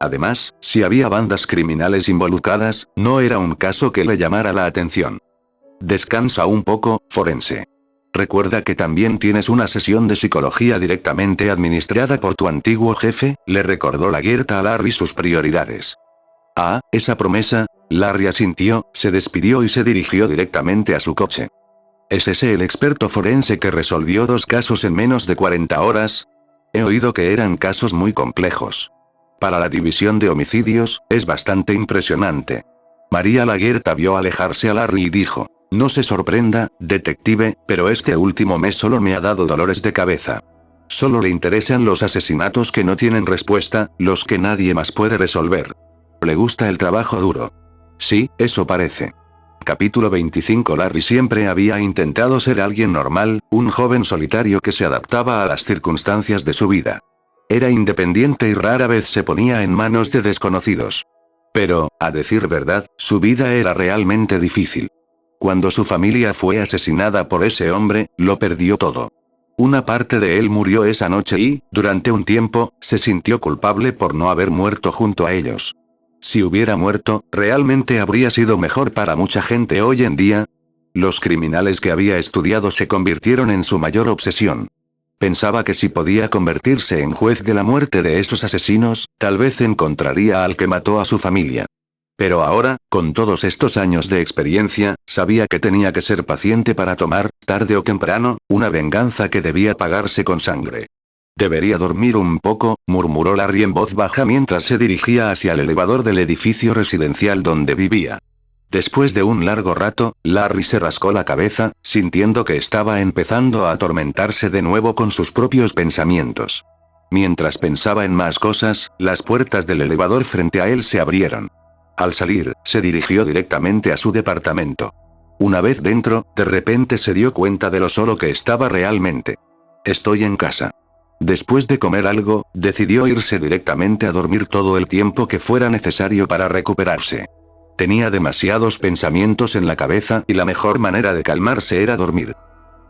Speaker 2: Además, si había bandas criminales involucradas, no era un caso que le llamara la atención. Descansa un poco, forense. Recuerda que también tienes una sesión de psicología directamente administrada por tu antiguo jefe, le recordó Lagerta a Larry sus prioridades. Ah, esa promesa, Larry asintió, se despidió y se dirigió directamente a su coche. ¿Es ese el experto forense que resolvió 2 casos en menos de 40 horas? He oído que eran casos muy complejos. Para la división de homicidios, es bastante impresionante. María Lagerta vio alejarse a Larry y dijo, no se sorprenda, detective, pero este último mes solo me ha dado dolores de cabeza. Solo le interesan los asesinatos que no tienen respuesta, los que nadie más puede resolver. Le gusta el trabajo duro. Sí, eso parece. Capítulo 25. Larry siempre había intentado ser alguien normal, un joven solitario que se adaptaba a las circunstancias de su vida. Era independiente y rara vez se ponía en manos de desconocidos. Pero, a decir verdad, su vida era realmente difícil. Cuando su familia fue asesinada por ese hombre, lo perdió todo. Una parte de él murió esa noche y, durante un tiempo, se sintió culpable por no haber muerto junto a ellos. Si hubiera muerto, realmente habría sido mejor para mucha gente hoy en día. Los criminales que había estudiado se convirtieron en su mayor obsesión. Pensaba que si podía convertirse en juez de la muerte de esos asesinos, tal vez encontraría al que mató a su familia. Pero ahora, con todos estos años de experiencia, sabía que tenía que ser paciente para tomar, tarde o temprano, una venganza que debía pagarse con sangre. Debería dormir un poco, murmuró Larry en voz baja mientras se dirigía hacia el elevador del edificio residencial donde vivía. Después de un largo rato, Larry se rascó la cabeza, sintiendo que estaba empezando a atormentarse de nuevo con sus propios pensamientos. Mientras pensaba en más cosas, las puertas del elevador frente a él se abrieron. Al salir, se dirigió directamente a su departamento. Una vez dentro, de repente se dio cuenta de lo solo que estaba realmente. Estoy en casa. Después de comer algo, decidió irse directamente a dormir todo el tiempo que fuera necesario para recuperarse. Tenía demasiados pensamientos en la cabeza y la mejor manera de calmarse era dormir.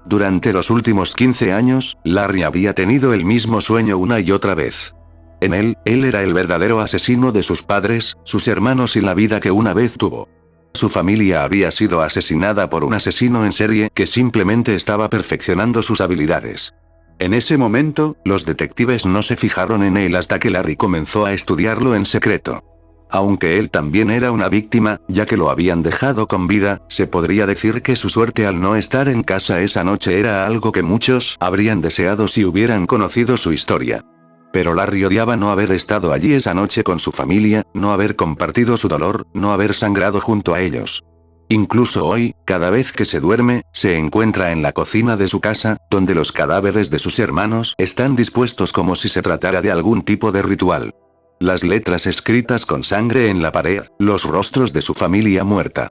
Speaker 2: Durante los últimos 15 años, Larry había tenido el mismo sueño una y otra vez. En él era el verdadero asesino de sus padres, sus hermanos y la vida que una vez tuvo. Su familia había sido asesinada por un asesino en serie que simplemente estaba perfeccionando sus habilidades. En ese momento, los detectives no se fijaron en él hasta que Larry comenzó a estudiarlo en secreto. Aunque él también era una víctima, ya que lo habían dejado con vida, se podría decir que su suerte al no estar en casa esa noche era algo que muchos habrían deseado si hubieran conocido su historia. Pero Larry odiaba no haber estado allí esa noche con su familia, no haber compartido su dolor, no haber sangrado junto a ellos. Incluso hoy, cada vez que se duerme, se encuentra en la cocina de su casa, donde los cadáveres de sus hermanos están dispuestos como si se tratara de algún tipo de ritual. Las letras escritas con sangre en la pared, los rostros de su familia muerta.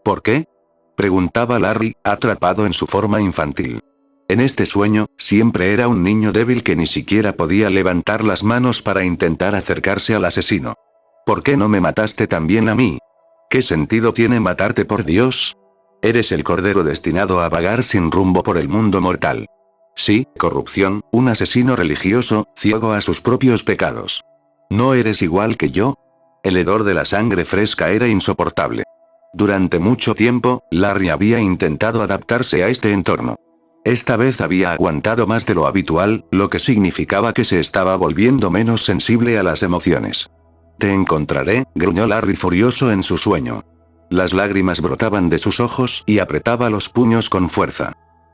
Speaker 2: ¿Por qué?, preguntaba Larry, atrapado en su forma infantil. En este sueño, siempre era un niño débil que ni siquiera podía levantar las manos para intentar acercarse al asesino. ¿Por qué no me mataste también a mí? ¿Qué sentido tiene matarte, por Dios? Eres el cordero destinado a vagar sin rumbo por el mundo mortal. Sí, corrupción, un asesino religioso, ciego a sus propios pecados. ¿No eres igual que yo? El hedor de la sangre fresca era insoportable. Durante mucho tiempo, Larry había intentado adaptarse a este entorno. Esta vez había aguantado más de lo habitual, lo que significaba que se estaba volviendo menos sensible a las emociones. Te encontraré, gruñó Larry furioso en su sueño. Las lágrimas brotaban de sus ojos y apretaba los puños con fuerza.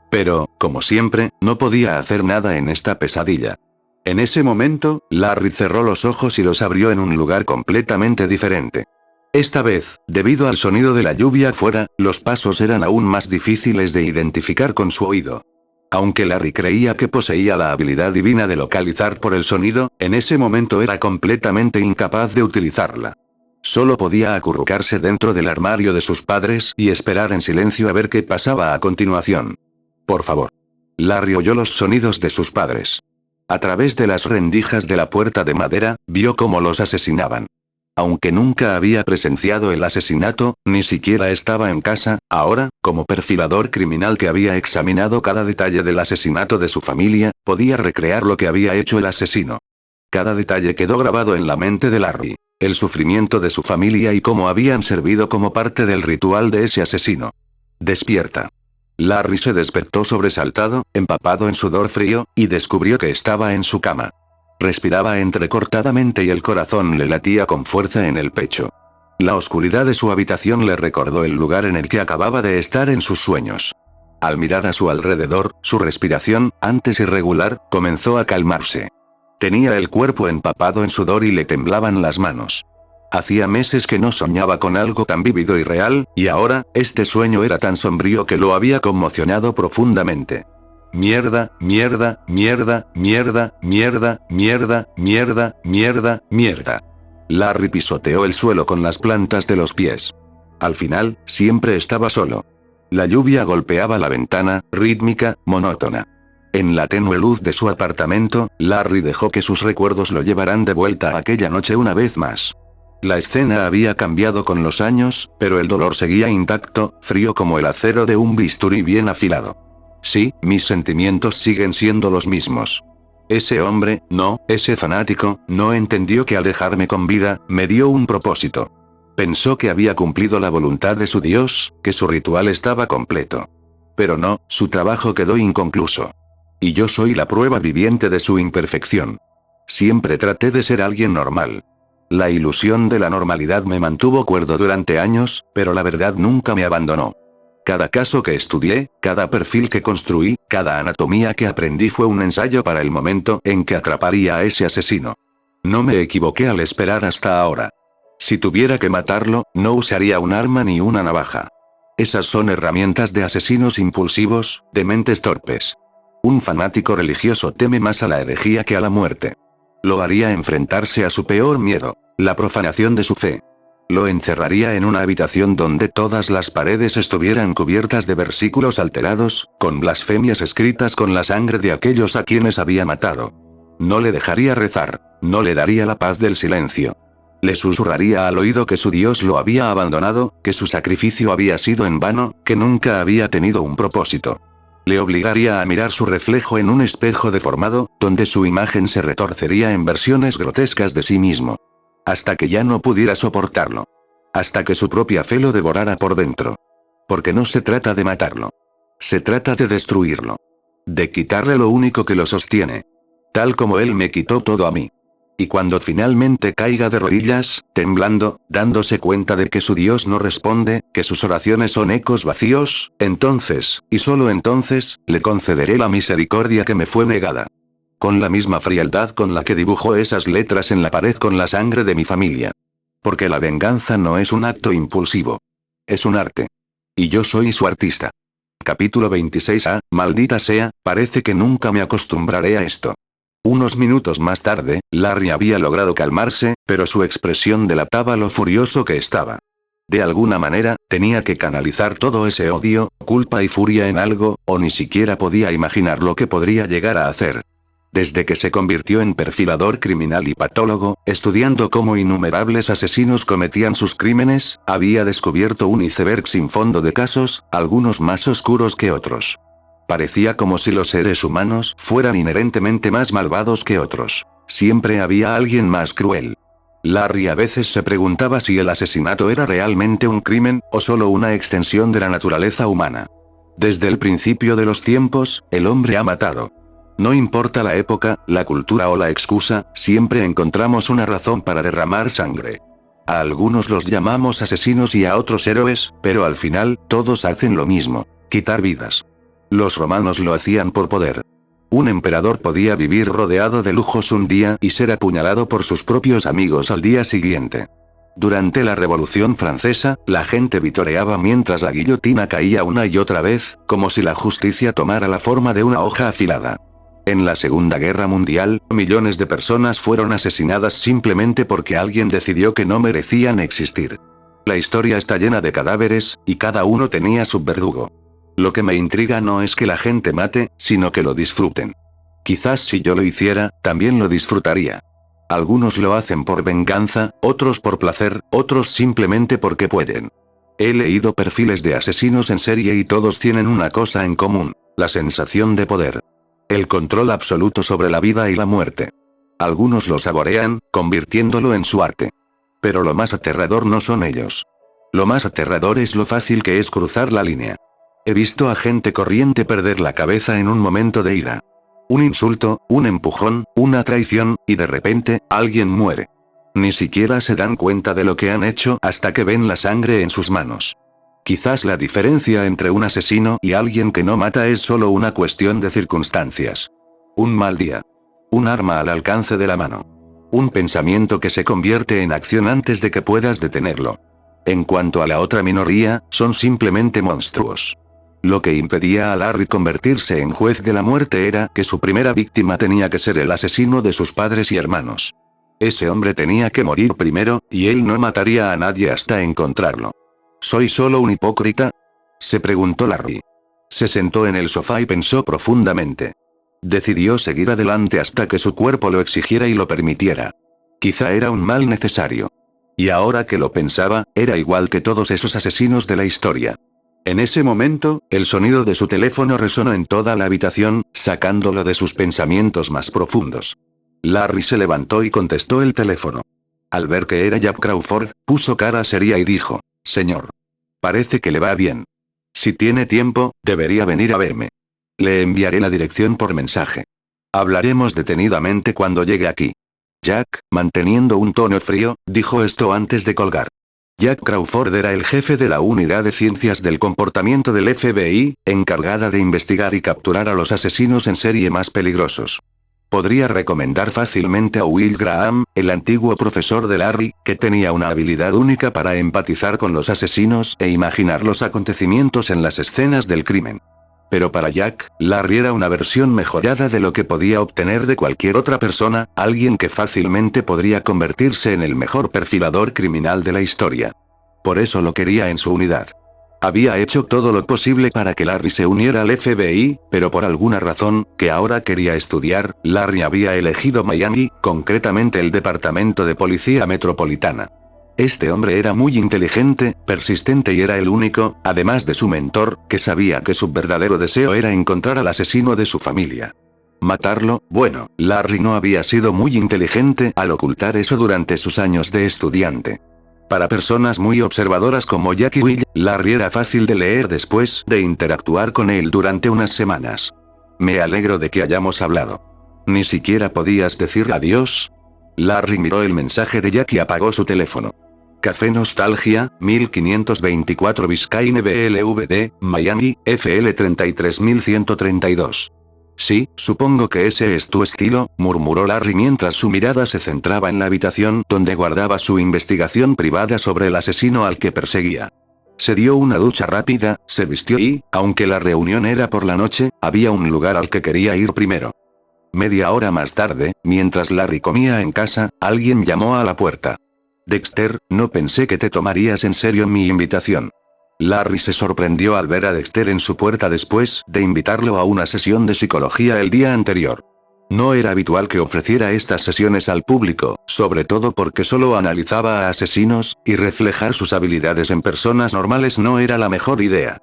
Speaker 2: Pero, como siempre, no podía hacer nada en esta pesadilla. En ese momento, Larry cerró los ojos y los abrió en un lugar completamente diferente. Esta vez, debido al sonido de la lluvia afuera, los pasos eran aún más difíciles de identificar con su oído. Aunque Larry creía que poseía la habilidad divina de localizar por el sonido, en ese momento era completamente incapaz de utilizarla. Solo podía acurrucarse dentro del armario de sus padres y esperar en silencio a ver qué pasaba a continuación. Por favor. Larry oyó los sonidos de sus padres. A través de las rendijas de la puerta de madera, vio cómo los asesinaban. Aunque nunca había presenciado el asesinato, ni siquiera estaba en casa, ahora, como perfilador criminal que había examinado cada detalle del asesinato de su familia, podía recrear lo que había hecho el asesino. Cada detalle quedó grabado en la mente de Larry. El sufrimiento de su familia y cómo habían servido como parte del ritual de ese asesino. Despierta. Larry se despertó sobresaltado, empapado en sudor frío, y descubrió que estaba en su cama. Respiraba entrecortadamente y el corazón le latía con fuerza en el pecho. La oscuridad de su habitación le recordó el lugar en el que acababa de estar en sus sueños. Al mirar a su alrededor, su respiración, antes irregular, comenzó a calmarse. Tenía el cuerpo empapado en sudor y le temblaban las manos. Hacía meses que no soñaba con algo tan vívido y real, y ahora, este sueño era tan sombrío que lo había conmocionado profundamente. Mierda, mierda, mierda, mierda, mierda, mierda, mierda, mierda, mierda. Larry pisoteó el suelo con las plantas de los pies. Al final, siempre estaba solo. La lluvia golpeaba la ventana, rítmica, monótona. En la tenue luz de su apartamento, Larry dejó que sus recuerdos lo llevaran de vuelta a aquella noche una vez más. La escena había cambiado con los años, pero el dolor seguía intacto, frío como el acero de un bisturí bien afilado. Sí, mis sentimientos siguen siendo los mismos. Ese hombre, ese fanático, no entendió que al dejarme con vida, me dio un propósito. Pensó que había cumplido la voluntad de su Dios, que su ritual estaba completo. Pero no, su trabajo quedó inconcluso. Y yo soy la prueba viviente de su imperfección. Siempre traté de ser alguien normal. La ilusión de la normalidad me mantuvo cuerdo durante años, pero la verdad nunca me abandonó. Cada caso que estudié, cada perfil que construí, cada anatomía que aprendí fue un ensayo para el momento en que atraparía a ese asesino. No me equivoqué al esperar hasta ahora. Si tuviera que matarlo, no usaría un arma ni una navaja. Esas son herramientas de asesinos impulsivos, de mentes torpes. Un fanático religioso teme más a la herejía que a la muerte. Lo haría enfrentarse a su peor miedo, la profanación de su fe. Lo encerraría en una habitación donde todas las paredes estuvieran cubiertas de versículos alterados, con blasfemias escritas con la sangre de aquellos a quienes había matado. No le dejaría rezar, no le daría la paz del silencio. Le susurraría al oído que su Dios lo había abandonado, que su sacrificio había sido en vano, que nunca había tenido un propósito. Le obligaría a mirar su reflejo en un espejo deformado, donde su imagen se retorcería en versiones grotescas de sí mismo. Hasta que ya no pudiera soportarlo. Hasta que su propia fe lo devorara por dentro. Porque no se trata de matarlo. Se trata de destruirlo. De quitarle lo único que lo sostiene. Tal como él me quitó todo a mí. Y cuando finalmente caiga de rodillas, temblando, dándose cuenta de que su Dios no responde, que sus oraciones son ecos vacíos, entonces, y solo entonces, le concederé la misericordia que me fue negada. Con la misma frialdad con la que dibujó esas letras en la pared con la sangre de mi familia. Porque la venganza no es un acto impulsivo. Es un arte. Y yo soy su artista. Capítulo 26a, maldita sea, parece que nunca me acostumbraré a esto. Unos minutos más tarde, Larry había logrado calmarse, pero su expresión delataba lo furioso que estaba. De alguna manera, tenía que canalizar todo ese odio, culpa y furia en algo, o ni siquiera podía imaginar lo que podría llegar a hacer. Desde que se convirtió en perfilador criminal y patólogo, estudiando cómo innumerables asesinos cometían sus crímenes, había descubierto un iceberg sin fondo de casos, algunos más oscuros que otros. Parecía como si los seres humanos fueran inherentemente más malvados que otros. Siempre había alguien más cruel. Larry a veces se preguntaba si el asesinato era realmente un crimen, o solo una extensión de la naturaleza humana. Desde el principio de los tiempos, el hombre ha matado. No importa la época, la cultura o la excusa, siempre encontramos una razón para derramar sangre. A algunos los llamamos asesinos y a otros héroes, pero al final, todos hacen lo mismo: quitar vidas. Los romanos lo hacían por poder. Un emperador podía vivir rodeado de lujos un día y ser apuñalado por sus propios amigos al día siguiente. Durante la Revolución Francesa, la gente vitoreaba mientras la guillotina caía una y otra vez, como si la justicia tomara la forma de una hoja afilada. En la Segunda Guerra Mundial, millones de personas fueron asesinadas simplemente porque alguien decidió que no merecían existir. La historia está llena de cadáveres, y cada uno tenía su verdugo. Lo que me intriga no es que la gente mate, sino que lo disfruten. Quizás si yo lo hiciera, también lo disfrutaría. Algunos lo hacen por venganza, otros por placer, otros simplemente porque pueden. He leído perfiles de asesinos en serie y todos tienen una cosa en común: la sensación de poder. El control absoluto sobre la vida y la muerte. Algunos lo saborean, convirtiéndolo en su arte. Pero lo más aterrador no son ellos. Lo más aterrador es lo fácil que es cruzar la línea. He visto a gente corriente perder la cabeza en un momento de ira. Un insulto, un empujón, una traición, y de repente, alguien muere. Ni siquiera se dan cuenta de lo que han hecho hasta que ven la sangre en sus manos. Quizás la diferencia entre un asesino y alguien que no mata es solo una cuestión de circunstancias. Un mal día. Un arma al alcance de la mano. Un pensamiento que se convierte en acción antes de que puedas detenerlo. En cuanto a la otra minoría, son simplemente monstruos. Lo que impedía a Larry convertirse en juez de la muerte era que su primera víctima tenía que ser el asesino de sus padres y hermanos. Ese hombre tenía que morir primero, y él no mataría a nadie hasta encontrarlo. ¿Soy solo un hipócrita?, se preguntó Larry. Se sentó en el sofá y pensó profundamente. Decidió seguir adelante hasta que su cuerpo lo exigiera y lo permitiera. Quizá era un mal necesario. Y ahora que lo pensaba, era igual que todos esos asesinos de la historia. En ese momento, el sonido de su teléfono resonó en toda la habitación, sacándolo de sus pensamientos más profundos. Larry se levantó y contestó el teléfono. Al ver que era Jack Crawford, puso cara seria y dijo: «Señor. Parece que le va bien. Si tiene tiempo, debería venir a verme. Le enviaré la dirección por mensaje. Hablaremos detenidamente cuando llegue aquí». Jack, manteniendo un tono frío, dijo esto antes de colgar. Jack Crawford era el jefe de la Unidad de Ciencias del Comportamiento del FBI, encargada de investigar y capturar a los asesinos en serie más peligrosos. Podría recomendar fácilmente a Will Graham, el antiguo profesor de Larry, que tenía una habilidad única para empatizar con los asesinos e imaginar los acontecimientos en las escenas del crimen. Pero para Jack, Larry era una versión mejorada de lo que podía obtener de cualquier otra persona, alguien que fácilmente podría convertirse en el mejor perfilador criminal de la historia. Por eso lo quería en su unidad. Había hecho todo lo posible para que Larry se uniera al FBI, pero por alguna razón, que ahora quería estudiar, Larry había elegido Miami, concretamente el Departamento de Policía Metropolitana. Este hombre era muy inteligente, persistente y era el único, además de su mentor, que sabía que su verdadero deseo era encontrar al asesino de su familia. Matarlo, bueno, Larry no había sido muy inteligente al ocultar eso durante sus años de estudiante. Para personas muy observadoras como Jack y Will, Larry era fácil de leer después de interactuar con él durante unas semanas. Me alegro de que hayamos hablado. ¿Ni siquiera podías decir adiós? Larry miró el mensaje de Jack y apagó su teléfono. Café Nostalgia, 1524 Biscayne BLVD, Miami, FL 33132. Sí, supongo que ese es tu estilo, murmuró Larry mientras su mirada se centraba en la habitación donde guardaba su investigación privada sobre el asesino al que perseguía. Se dio una ducha rápida, se vistió y, aunque la reunión era por la noche, había un lugar al que quería ir primero. Media hora más tarde, mientras Larry comía en casa, alguien llamó a la puerta. Dexter, no pensé que te tomarías en serio mi invitación. Larry se sorprendió al ver a Dexter en su puerta después de invitarlo a una sesión de psicología el día anterior. No era habitual que ofreciera estas sesiones al público, sobre todo porque solo analizaba a asesinos, y reflejar sus habilidades en personas normales no era la mejor idea.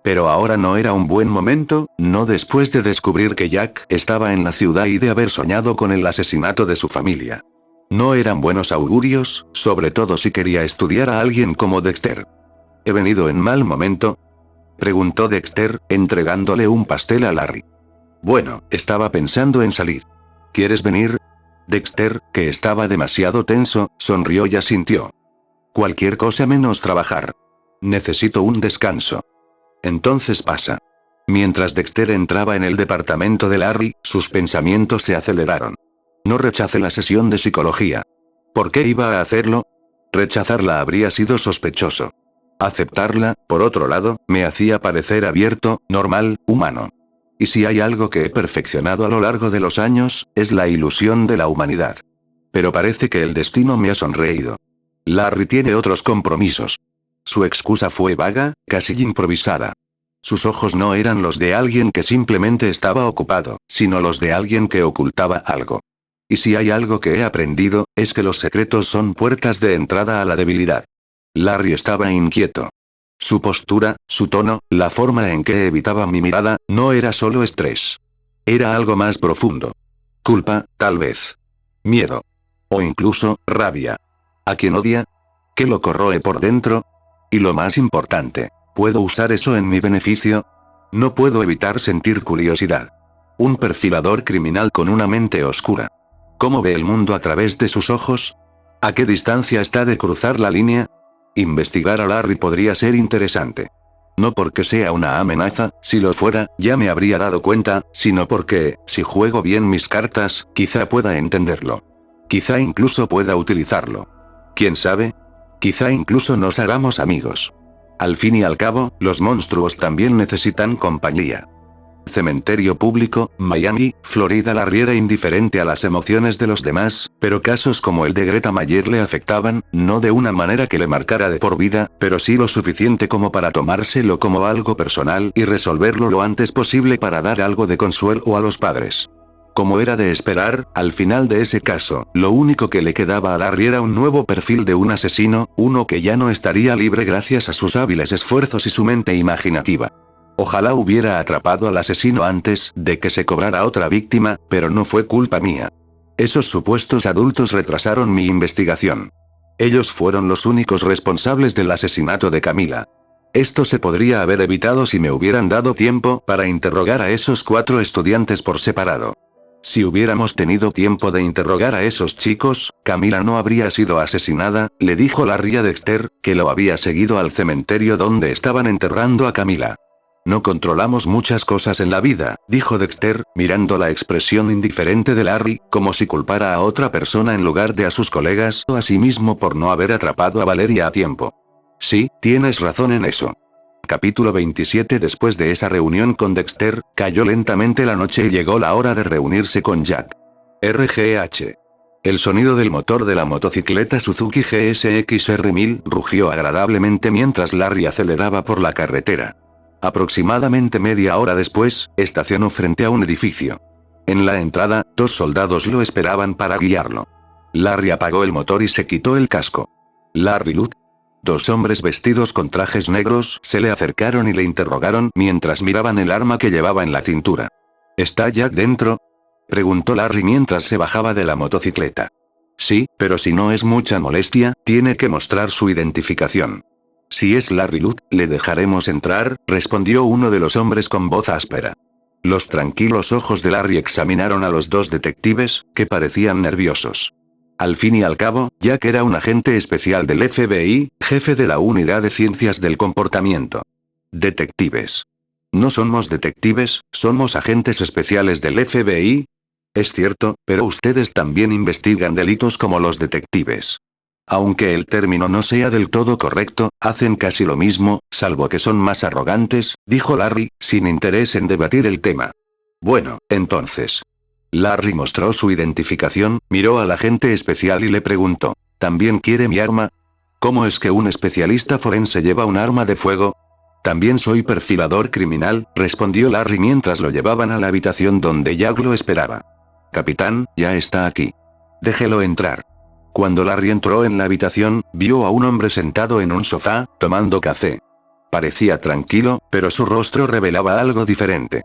Speaker 2: Pero ahora no era un buen momento, no después de descubrir que Jack estaba en la ciudad y de haber soñado con el asesinato de su familia. No eran buenos augurios, sobre todo si quería estudiar a alguien como Dexter. ¿He venido en mal momento?, preguntó Dexter, entregándole un pastel a Larry. Bueno, estaba pensando en salir. ¿Quieres venir? Dexter, que estaba demasiado tenso, sonrió y asintió. Cualquier cosa menos trabajar. Necesito un descanso. Entonces pasa. Mientras Dexter entraba en el departamento de Larry, sus pensamientos se aceleraron. No rechacé la sesión de psicología. ¿Por qué iba a hacerlo? Rechazarla habría sido sospechoso. Aceptarla, por otro lado, me hacía parecer abierto, normal, humano. Y si hay algo que he perfeccionado a lo largo de los años, es la ilusión de la humanidad. Pero parece que el destino me ha sonreído. Larry tiene otros compromisos. Su excusa fue vaga, casi improvisada. Sus ojos no eran los de alguien que simplemente estaba ocupado, sino los de alguien que ocultaba algo. Y si hay algo que he aprendido, es que los secretos son puertas de entrada a la debilidad. Larry estaba inquieto. Su postura, su tono, la forma en que evitaba mi mirada, no era solo estrés. Era algo más profundo. Culpa, tal vez. Miedo. O incluso, rabia. ¿A quién odia? ¿Qué lo corroe por dentro? Y lo más importante, ¿puedo usar eso en mi beneficio? No puedo evitar sentir curiosidad. Un perfilador criminal con una mente oscura. ¿Cómo ve el mundo a través de sus ojos? ¿A qué distancia está de cruzar la línea? Investigar a Larry podría ser interesante. No porque sea una amenaza, si lo fuera, ya me habría dado cuenta, sino porque, si juego bien mis cartas, quizá pueda entenderlo. Quizá incluso pueda utilizarlo. ¿Quién sabe? Quizá incluso nos hagamos amigos. Al fin y al cabo, los monstruos también necesitan compañía. Cementerio público, Miami, Florida. Larry era indiferente a las emociones de los demás, pero casos como el de Greta Mayer le afectaban, no de una manera que le marcara de por vida, pero sí lo suficiente como para tomárselo como algo personal y resolverlo lo antes posible para dar algo de consuelo a los padres. Como era de esperar, al final de ese caso, lo único que le quedaba a Larry era un nuevo perfil de un asesino, uno que ya no estaría libre gracias a sus hábiles esfuerzos y su mente imaginativa. Ojalá hubiera atrapado al asesino antes de que se cobrara otra víctima, pero no fue culpa mía. Esos supuestos adultos retrasaron mi investigación. Ellos fueron los únicos responsables del asesinato de Camila. Esto se podría haber evitado si me hubieran dado tiempo para interrogar a esos 4 estudiantes por separado. Si hubiéramos tenido tiempo de interrogar a esos chicos, Camila no habría sido asesinada, le dijo Larry a Dexter, que lo había seguido al cementerio donde estaban enterrando a Camila. No controlamos muchas cosas en la vida, dijo Dexter, mirando la expresión indiferente de Larry, como si culpara a otra persona en lugar de a sus colegas o a sí mismo por no haber atrapado a Valeria a tiempo. Sí, tienes razón en eso. Capítulo 27. Después de esa reunión con Dexter, cayó lentamente la noche y llegó la hora de reunirse con Jack. RGH. El sonido del motor de la motocicleta Suzuki GSX-R1000 rugió agradablemente mientras Larry aceleraba por la carretera. Aproximadamente media hora después, estacionó frente a un edificio. En la entrada, 2 soldados lo esperaban para guiarlo. Larry apagó el motor y se quitó el casco. ¿Larry Luth? 2 hombres vestidos con trajes negros se le acercaron y le interrogaron mientras miraban el arma que llevaba en la cintura. ¿Está Jack dentro?, preguntó Larry mientras se bajaba de la motocicleta. Sí, pero si no es mucha molestia, tiene que mostrar su identificación. Si es Larry Luth, le dejaremos entrar, respondió uno de los hombres con voz áspera. Los tranquilos ojos de Larry examinaron a los 2 detectives, que parecían nerviosos. Al fin y al cabo, Jack era un agente especial del FBI, jefe de la Unidad de Ciencias del Comportamiento. Detectives. No somos detectives, somos agentes especiales del FBI. Es cierto, pero ustedes también investigan delitos como los detectives. Aunque el término no sea del todo correcto, hacen casi lo mismo, salvo que son más arrogantes, dijo Larry, sin interés en debatir el tema. Bueno, entonces. Larry mostró su identificación, miró al agente especial y le preguntó, ¿también quiere mi arma? ¿Cómo es que un especialista forense lleva un arma de fuego? También soy perfilador criminal, respondió Larry mientras lo llevaban a la habitación donde Jack lo esperaba. Capitán, ya está aquí. Déjelo entrar. Cuando Larry entró en la habitación, vio a un hombre sentado en un sofá, tomando café. Parecía tranquilo, pero su rostro revelaba algo diferente.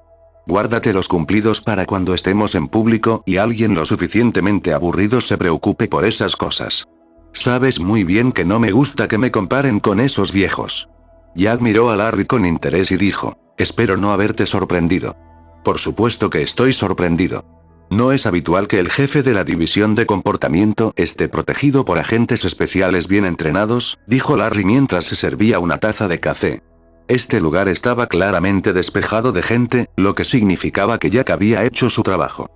Speaker 2: Guárdate los cumplidos para cuando estemos en público y alguien lo suficientemente aburrido se preocupe por esas cosas. Sabes muy bien que no me gusta que me comparen con esos viejos. Jack miró a Larry con interés y dijo, espero no haberte sorprendido. Por supuesto que estoy sorprendido. No es habitual que el jefe de la división de comportamiento esté protegido por agentes especiales bien entrenados, dijo Larry mientras se servía una taza de café. Este lugar estaba claramente despejado de gente, lo que significaba que Jack había hecho su trabajo.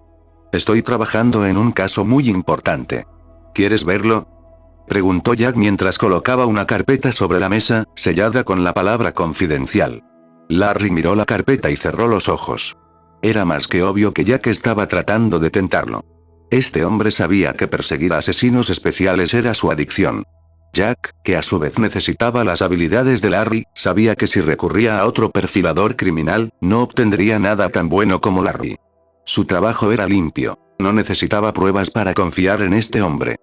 Speaker 2: Estoy trabajando en un caso muy importante. ¿Quieres verlo?, preguntó Jack mientras colocaba una carpeta sobre la mesa, sellada con la palabra confidencial. Larry miró la carpeta y cerró los ojos. Era más que obvio que Jack estaba tratando de tentarlo. Este hombre sabía que perseguir a asesinos especiales era su adicción. Jack, que a su vez necesitaba las habilidades de Larry, sabía que si recurría a otro perfilador criminal, no obtendría nada tan bueno como Larry. Su trabajo era limpio. No necesitaba pruebas para confiar en este hombre.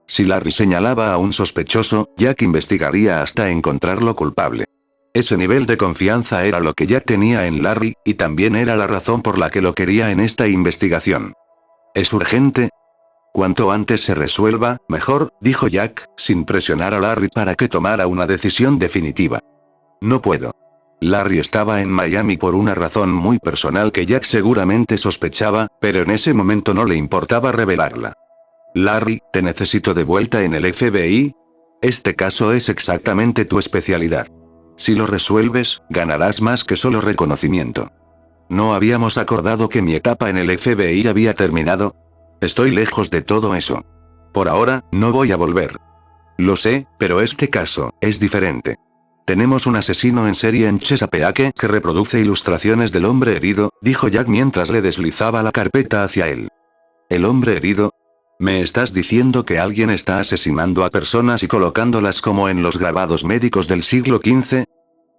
Speaker 2: Si Larry señalaba a un sospechoso, Jack investigaría hasta encontrarlo culpable. Ese nivel de confianza era lo que Jack tenía en Larry, y también era la razón por la que lo quería en esta investigación. ¿Es urgente? Cuanto antes se resuelva, mejor, dijo Jack, sin presionar a Larry para que tomara una decisión definitiva. No puedo. Larry estaba en Miami por una razón muy personal que Jack seguramente sospechaba, pero en ese momento no le importaba revelarla. Larry, te necesito de vuelta en el FBI. Este caso es exactamente tu especialidad. Si lo resuelves, ganarás más que solo reconocimiento. ¿No habíamos acordado que mi etapa en el FBI había terminado? Estoy lejos de todo eso. Por ahora, no voy a volver. Lo sé, pero este caso es diferente. Tenemos un asesino en serie en Chesapeake que reproduce ilustraciones del hombre herido, dijo Jack mientras le deslizaba la carpeta hacia él. ¿El hombre herido? ¿Me estás diciendo que alguien está asesinando a personas y colocándolas como en los grabados médicos del siglo XV?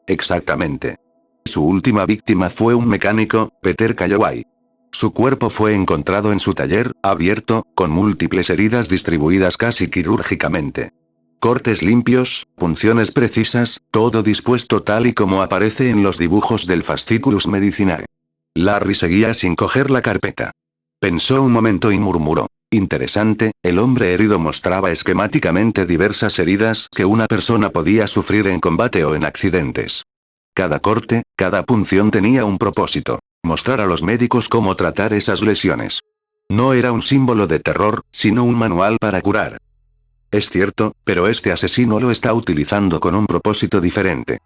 Speaker 2: Exactamente. Su última víctima fue un mecánico, Peter Calloway. Su cuerpo fue encontrado en su taller, abierto, con múltiples heridas distribuidas casi quirúrgicamente. Cortes limpios, punciones precisas, todo dispuesto tal y como aparece en los dibujos del Fasciculus Medicinae. Larry seguía sin coger la carpeta. Pensó un momento y murmuró. Interesante, el hombre herido mostraba esquemáticamente diversas heridas que una persona podía sufrir en combate o en accidentes. Cada corte, cada punción tenía un propósito: mostrar a los médicos cómo tratar esas lesiones. No era un símbolo de terror, sino un manual para curar. Es cierto, pero este asesino lo está utilizando con un propósito diferente.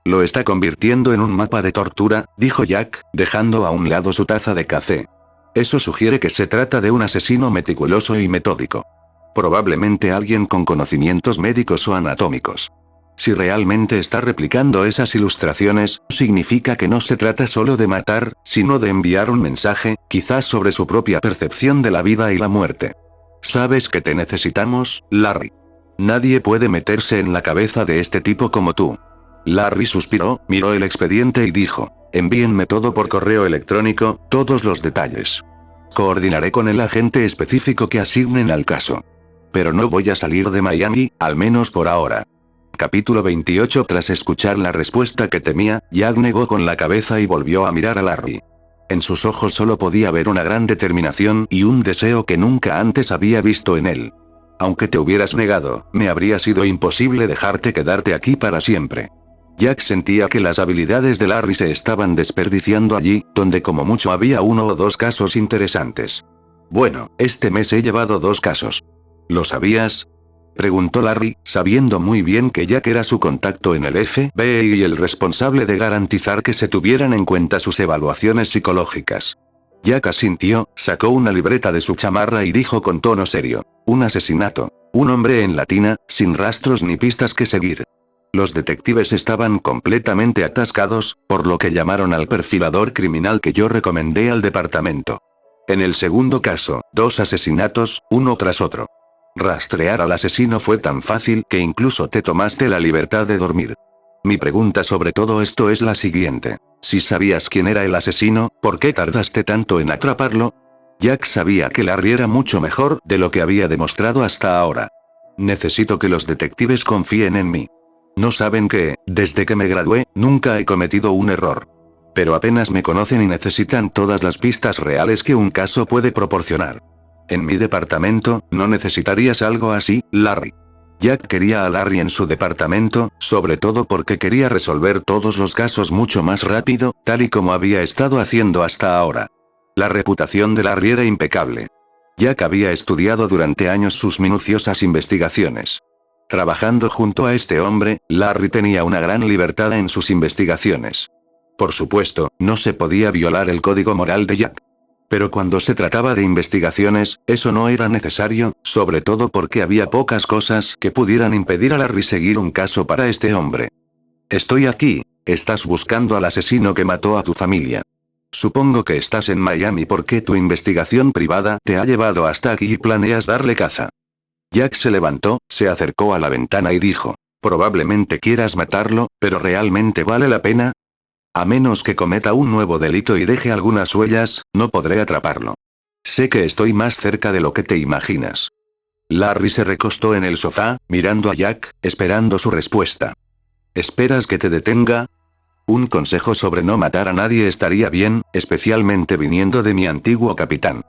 Speaker 2: Lo está convirtiendo en un mapa de tortura, dijo Jack, dejando a un lado su taza de café. Eso sugiere que se trata de un asesino meticuloso y metódico. Probablemente alguien con conocimientos médicos o anatómicos. Si realmente está replicando esas ilustraciones, significa que no se trata solo de matar, sino de enviar un mensaje, quizás sobre su propia percepción de la vida y la muerte. ¿Sabes que te necesitamos, Larry? Nadie puede meterse en la cabeza de este tipo como tú. Larry suspiró, miró el expediente y dijo, envíenme todo por correo electrónico, todos los detalles. Coordinaré con el agente específico que asignen al caso. Pero no voy a salir de Miami, al menos por ahora. Capítulo 28. Tras escuchar la respuesta que temía, Jack negó con la cabeza y volvió a mirar a Larry. En sus ojos solo podía ver una gran determinación y un deseo que nunca antes había visto en él. Aunque te hubieras negado, me habría sido imposible dejarte quedarte aquí para siempre. Jack sentía que las habilidades de Larry se estaban desperdiciando allí, donde como mucho había 1 o 2 casos interesantes. Bueno, este mes he llevado 2 casos. ¿Lo sabías? Preguntó Larry, sabiendo muy bien que Jack era su contacto en el FBI y el responsable de garantizar que se tuvieran en cuenta sus evaluaciones psicológicas. Jack asintió, sacó una libreta de su chamarra y dijo con tono serio, un asesinato, un hombre en Latina, sin rastros ni pistas que seguir. Los detectives estaban completamente atascados, por lo que llamaron al perfilador criminal que yo recomendé al departamento. En el segundo caso, 2 asesinatos, uno tras otro. Rastrear al asesino fue tan fácil que incluso te tomaste la libertad de dormir. Mi pregunta sobre todo esto es la siguiente. Si sabías quién era el asesino, ¿por qué tardaste tanto en atraparlo? Jack sabía que Larry era mucho mejor de lo que había demostrado hasta ahora. Necesito que los detectives confíen en mí. No saben que, desde que me gradué, nunca he cometido un error. Pero apenas me conocen y necesitan todas las pistas reales que un caso puede proporcionar. En mi departamento, ¿no necesitarías algo así, Larry? Jack quería a Larry en su departamento, sobre todo porque quería resolver todos los casos mucho más rápido, tal y como había estado haciendo hasta ahora. La reputación de Larry era impecable. Jack había estudiado durante años sus minuciosas investigaciones. Trabajando junto a este hombre, Larry tenía una gran libertad en sus investigaciones. Por supuesto, no se podía violar el código moral de Jack. Pero cuando se trataba de investigaciones, eso no era necesario, sobre todo porque había pocas cosas que pudieran impedir a Larry seguir un caso para este hombre. Estoy aquí, estás buscando al asesino que mató a tu familia. Supongo que estás en Miami porque tu investigación privada te ha llevado hasta aquí y planeas darle caza. Jack se levantó, se acercó a la ventana y dijo, probablemente quieras matarlo, pero ¿realmente vale la pena? A menos que cometa un nuevo delito y deje algunas huellas, no podré atraparlo. Sé que estoy más cerca de lo que te imaginas. Larry se recostó en el sofá, mirando a Jack, esperando su respuesta. ¿Esperas que te detenga? Un consejo sobre no matar a nadie estaría bien, especialmente viniendo de mi antiguo capitán.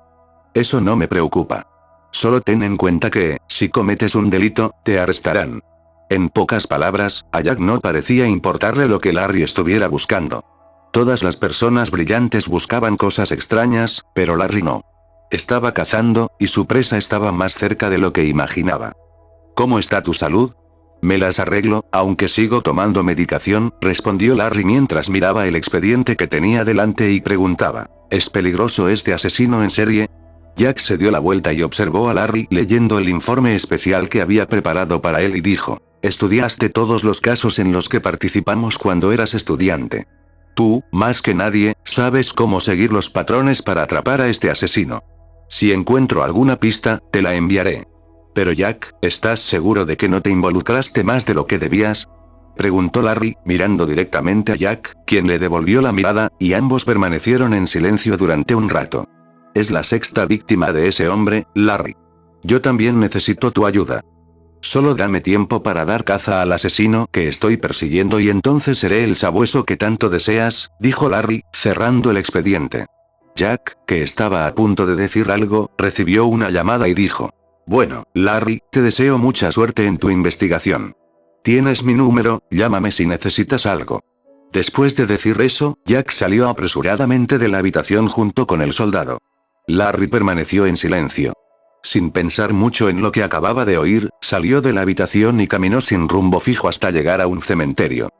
Speaker 2: Eso no me preocupa. Solo ten en cuenta que, si cometes un delito, te arrestarán. En pocas palabras, a Jack no parecía importarle lo que Larry estuviera buscando. Todas las personas brillantes buscaban cosas extrañas, pero Larry no. Estaba cazando, y su presa estaba más cerca de lo que imaginaba. ¿Cómo está tu salud? Me las arreglo, aunque sigo tomando medicación, respondió Larry mientras miraba el expediente que tenía delante y preguntaba, ¿es peligroso este asesino en serie? Jack se dio la vuelta y observó a Larry leyendo el informe especial que había preparado para él y dijo, estudiaste todos los casos en los que participamos cuando eras estudiante. Tú, más que nadie, sabes cómo seguir los patrones para atrapar a este asesino. Si encuentro alguna pista, te la enviaré. Pero Jack, ¿estás seguro de que no te involucraste más de lo que debías? Preguntó Larry, mirando directamente a Jack, quien le devolvió la mirada, y ambos permanecieron en silencio durante un rato. Es la 6ª víctima de ese hombre, Larry. Yo también necesito tu ayuda. Solo dame tiempo para dar caza al asesino que estoy persiguiendo y entonces seré el sabueso que tanto deseas, dijo Larry, cerrando el expediente. Jack, que estaba a punto de decir algo, recibió una llamada y dijo, bueno, Larry, te deseo mucha suerte en tu investigación. Tienes mi número, llámame si necesitas algo. Después de decir eso, Jack salió apresuradamente de la habitación junto con el soldado. Larry permaneció en silencio. Sin pensar mucho en lo que acababa de oír, salió de la habitación y caminó sin rumbo fijo hasta llegar a un cementerio.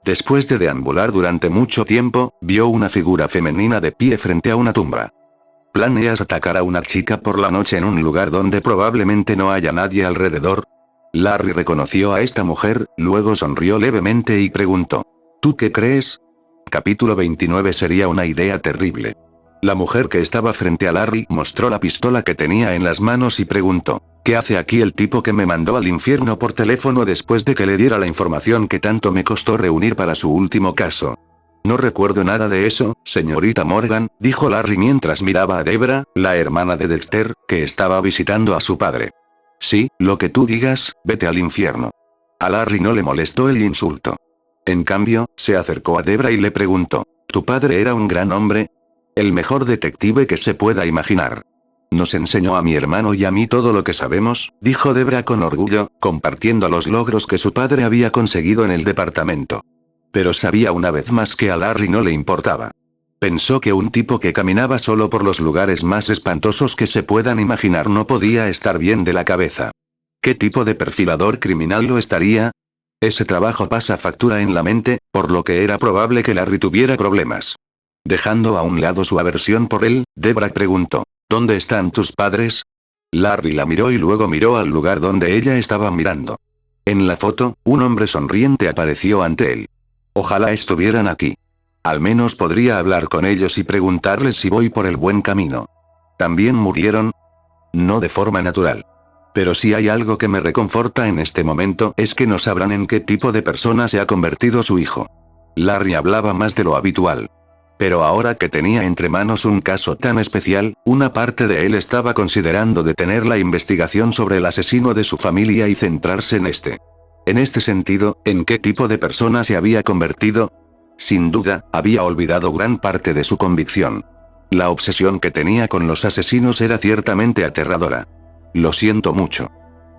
Speaker 2: Después de deambular durante mucho tiempo, vio una figura femenina de pie frente a una tumba. ¿Planeas atacar a una chica por la noche en un lugar donde probablemente no haya nadie alrededor? Larry reconoció a esta mujer, luego sonrió levemente y preguntó: ¿Tú qué crees? Capítulo 29. Sería una idea terrible. La mujer que estaba frente a Larry mostró la pistola que tenía en las manos y preguntó: ¿Qué hace aquí el tipo que me mandó al infierno por teléfono después de que le diera la información que tanto me costó reunir para su último caso? No recuerdo nada de eso, señorita Morgan, dijo Larry mientras miraba a Debra, la hermana de Dexter, que estaba visitando a su padre. Sí, lo que tú digas, vete al infierno. A Larry no le molestó el insulto. En cambio, se acercó a Debra y le preguntó: ¿Tu padre era un gran hombre? El mejor detective que se pueda imaginar. Nos enseñó a mi hermano y a mí todo lo que sabemos, dijo Debra con orgullo, compartiendo los logros que su padre había conseguido en el departamento. Pero sabía una vez más que a Larry no le importaba. Pensó que un tipo que caminaba solo por los lugares más espantosos que se puedan imaginar no podía estar bien de la cabeza. ¿Qué tipo de perfilador criminal lo estaría? Ese trabajo pasa factura en la mente, por lo que era probable que Larry tuviera problemas. Dejando a un lado su aversión por él, Debra preguntó: ¿Dónde están tus padres? Larry la miró y luego miró al lugar donde ella estaba mirando. En la foto, un hombre sonriente apareció ante él. Ojalá estuvieran aquí. Al menos podría hablar con ellos y preguntarles si voy por el buen camino. ¿También murieron? No de forma natural. Pero si hay algo que me reconforta en este momento es que no sabrán en qué tipo de persona se ha convertido su hijo. Larry hablaba más de lo habitual. Pero ahora que tenía entre manos un caso tan especial, una parte de él estaba considerando detener la investigación sobre el asesino de su familia y centrarse en este. En este sentido, ¿en qué tipo de persona se había convertido? Sin duda, había olvidado gran parte de su convicción. La obsesión que tenía con los asesinos era ciertamente aterradora. Lo siento mucho.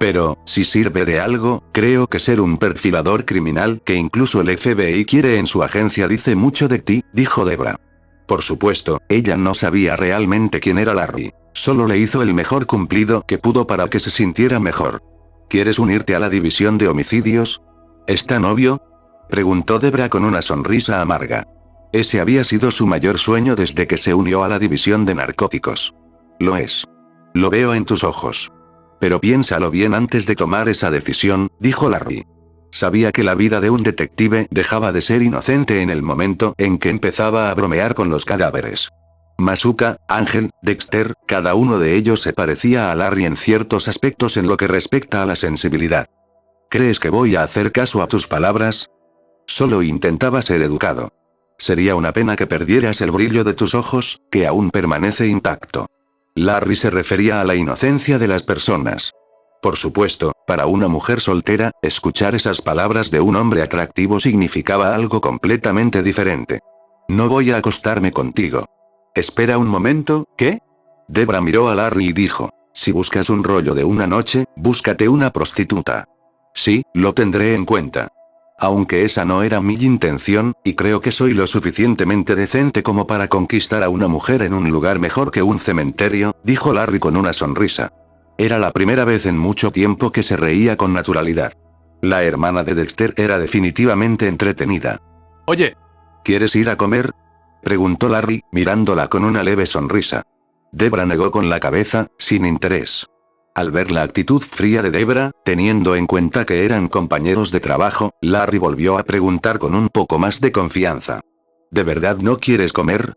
Speaker 2: Pero, si sirve de algo, creo que ser un perfilador criminal que incluso el FBI quiere en su agencia dice mucho de ti, dijo Debra. Por supuesto, ella no sabía realmente quién era Larry. Solo le hizo el mejor cumplido que pudo para que se sintiera mejor. ¿Quieres unirte a la división de homicidios? ¿Es tan obvio? Preguntó Debra con una sonrisa amarga. Ese había sido su mayor sueño desde que se unió a la división de narcóticos. Lo es. Lo veo en tus ojos. Pero piénsalo bien antes de tomar esa decisión, dijo Larry. Sabía que la vida de un detective dejaba de ser inocente en el momento en que empezaba a bromear con los cadáveres. Masuka, Ángel, Dexter, cada uno de ellos se parecía a Larry en ciertos aspectos en lo que respecta a la sensibilidad. ¿Crees que voy a hacer caso a tus palabras? Solo intentaba ser educado. Sería una pena que perdieras el brillo de tus ojos, que aún permanece intacto. Larry se refería a la inocencia de las personas. Por supuesto, para una mujer soltera, escuchar esas palabras de un hombre atractivo significaba algo completamente diferente. No voy a acostarme contigo. Espera un momento, ¿qué? Debra miró a Larry y dijo: si buscas un rollo de una noche, búscate una prostituta. Sí, lo tendré en cuenta. Aunque esa no era mi intención, y creo que soy lo suficientemente decente como para conquistar a una mujer en un lugar mejor que un cementerio, dijo Larry con una sonrisa. Era la primera vez en mucho tiempo que se reía con naturalidad. La hermana de Dexter era definitivamente entretenida. Oye, ¿quieres ir a comer? Preguntó Larry, mirándola con una leve sonrisa. Debra negó con la cabeza, sin interés. Al ver la actitud fría de Debra, teniendo en cuenta que eran compañeros de trabajo, Larry volvió a preguntar con un poco más de confianza. ¿De verdad no quieres comer?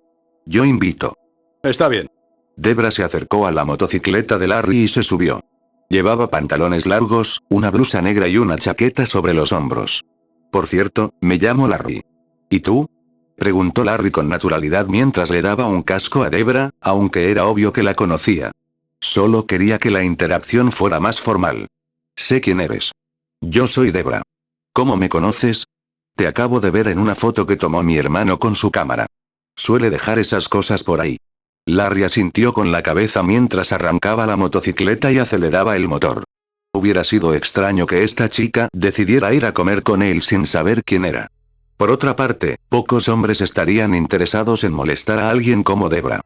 Speaker 2: Yo invito. Está bien. Debra se acercó a la motocicleta de Larry y se subió. Llevaba pantalones largos, una blusa negra y una chaqueta sobre los hombros. Por cierto, me llamo Larry. ¿Y tú? Preguntó Larry con naturalidad mientras le daba un casco a Debra, aunque era obvio que la conocía. Solo quería que la interacción fuera más formal. Sé quién eres. Yo soy Debra. ¿Cómo me conoces? Te acabo de ver en una foto que tomó mi hermano con su cámara. Suele dejar esas cosas por ahí. Larry asintió con la cabeza mientras arrancaba la motocicleta y aceleraba el motor. Hubiera sido extraño que esta chica decidiera ir a comer con él sin saber quién era. Por otra parte, pocos hombres estarían interesados en molestar a alguien como Debra.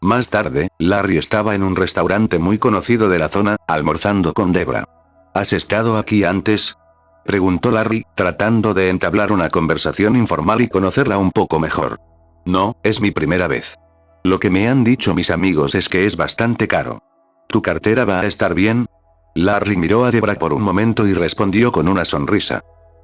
Speaker 2: Más tarde, Larry estaba en un restaurante muy conocido de la zona, almorzando con Debra. ¿Has estado aquí antes? Preguntó Larry, tratando de entablar una conversación informal y conocerla un poco mejor. No, es mi primera vez. Lo que me han dicho mis amigos es que es bastante caro. ¿Tu cartera va a estar bien? Larry miró a Debra por un momento y respondió con una sonrisa.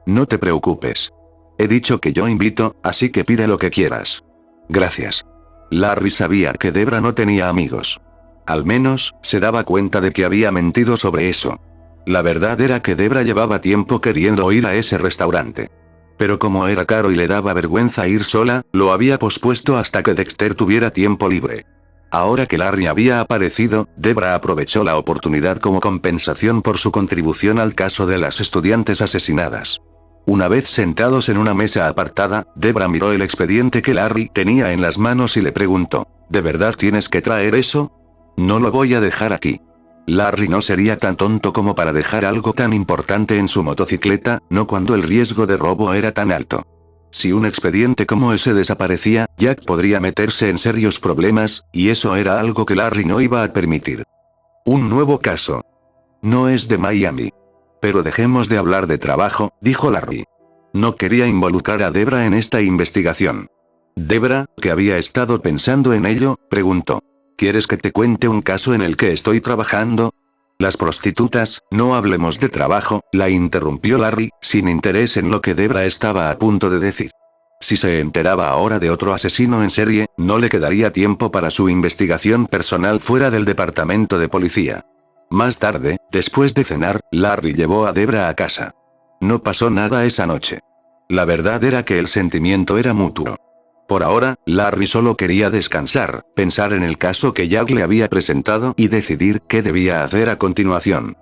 Speaker 2: No te preocupes. He dicho que yo invito, así que pide lo que quieras. Gracias. Larry sabía que Debra no tenía amigos. Al menos, se daba cuenta de que había mentido sobre eso. La verdad era que Debra llevaba tiempo queriendo ir a ese restaurante. Pero como era caro y le daba vergüenza ir sola, lo había pospuesto hasta que Dexter tuviera tiempo libre. Ahora que Larry había aparecido, Debra aprovechó la oportunidad como compensación por su contribución al caso de las estudiantes asesinadas. Una vez sentados en una mesa apartada, Debra miró el expediente que Larry tenía en las manos y le preguntó, ¿de verdad tienes que traer eso? No lo voy a dejar aquí. Larry no sería tan tonto como para dejar algo tan importante en su motocicleta, no cuando el riesgo de robo era tan alto. Si un expediente como ese desaparecía, Jack podría meterse en serios problemas, y eso era algo que Larry no iba a permitir. Un nuevo caso. No es de Miami. Pero dejemos de hablar de trabajo, dijo Larry. No quería involucrar a Debra en esta investigación. Debra, que había estado pensando en ello, preguntó. ¿Quieres que te cuente un caso en el que estoy trabajando? Las prostitutas, no hablemos de trabajo, la interrumpió Larry, sin interés en lo que Debra estaba a punto de decir. Si se enteraba ahora de otro asesino en serie, no le quedaría tiempo para su investigación personal fuera del departamento de policía. Más tarde, después de cenar, Larry llevó a Debra a casa. No pasó nada esa noche. La verdad era que el sentimiento era mutuo. Por ahora, Larry solo quería descansar, pensar en el caso que Jack le había presentado y decidir qué debía hacer a continuación.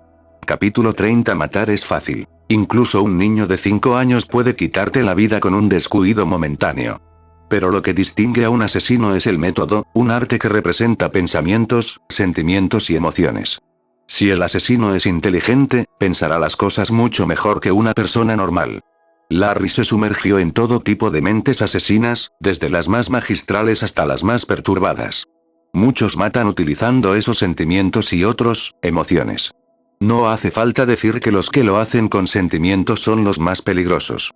Speaker 2: Capítulo 30. Matar es fácil. Incluso un niño de 5 años puede quitarte la vida con un descuido momentáneo. Pero lo que distingue a un asesino es el método, un arte que representa pensamientos, sentimientos y emociones. Si el asesino es inteligente, pensará las cosas mucho mejor que una persona normal. Larry se sumergió en todo tipo de mentes asesinas, desde las más magistrales hasta las más perturbadas. Muchos matan utilizando esos sentimientos y otros, emociones. No hace falta decir que los que lo hacen con sentimientos son los más peligrosos.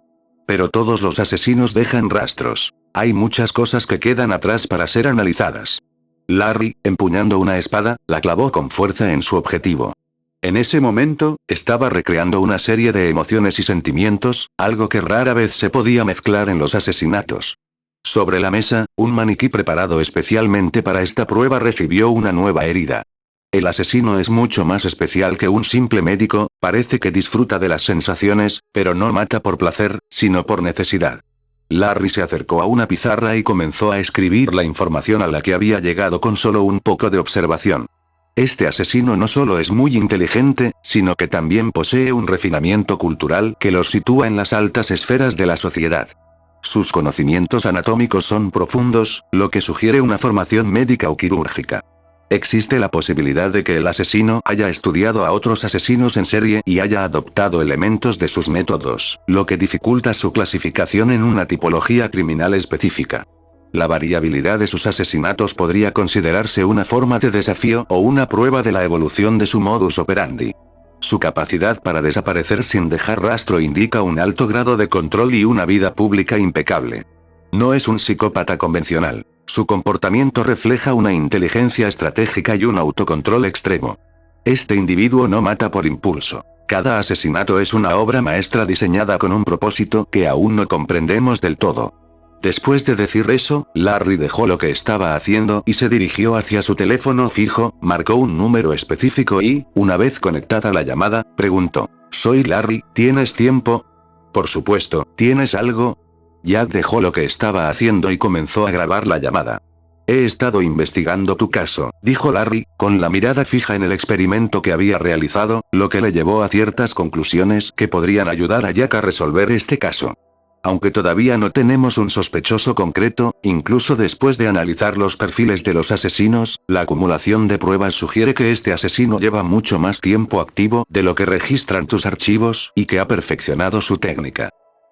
Speaker 2: Pero todos los asesinos dejan rastros. Hay muchas cosas que quedan atrás para ser analizadas. Larry, empuñando una espada, la clavó con fuerza en su objetivo. En ese momento, estaba recreando una serie de emociones y sentimientos, algo que rara vez se podía mezclar en los asesinatos. Sobre la mesa, un maniquí preparado especialmente para esta prueba recibió una nueva herida. El asesino es mucho más especial que un simple médico, parece que disfruta de las sensaciones, pero no mata por placer, sino por necesidad. Larry se acercó a una pizarra y comenzó a escribir la información a la que había llegado con solo un poco de observación. Este asesino no solo es muy inteligente, sino que también posee un refinamiento cultural que lo sitúa en las altas esferas de la sociedad. Sus conocimientos anatómicos son profundos, lo que sugiere una formación médica o quirúrgica. Existe la posibilidad de que el asesino haya estudiado a otros asesinos en serie y haya adoptado elementos de sus métodos, lo que dificulta su clasificación en una tipología criminal específica. La variabilidad de sus asesinatos podría considerarse una forma de desafío o una prueba de la evolución de su modus operandi. Su capacidad para desaparecer sin dejar rastro indica un alto grado de control y una vida pública impecable. No es un psicópata convencional. Su comportamiento refleja una inteligencia estratégica y un autocontrol extremo. Este individuo no mata por impulso. Cada asesinato es una obra maestra diseñada con un propósito que aún no comprendemos del todo. Después de decir eso, Larry dejó lo que estaba haciendo y se dirigió hacia su teléfono fijo, marcó un número específico y, una vez conectada la llamada, preguntó: «Soy Larry, ¿tienes tiempo?» «Por supuesto, ¿tienes algo?» Jack dejó lo que estaba haciendo y comenzó a grabar la llamada. «He estado investigando tu caso», dijo Larry, con la mirada fija en el experimento que había realizado, lo que le llevó a ciertas conclusiones que podrían ayudar a Jack a resolver este caso. Aunque todavía no tenemos un sospechoso concreto, incluso después de analizar los perfiles de los asesinos, la acumulación de pruebas sugiere que este asesino lleva mucho más tiempo activo de lo que registran tus archivos y que ha perfeccionado su técnica.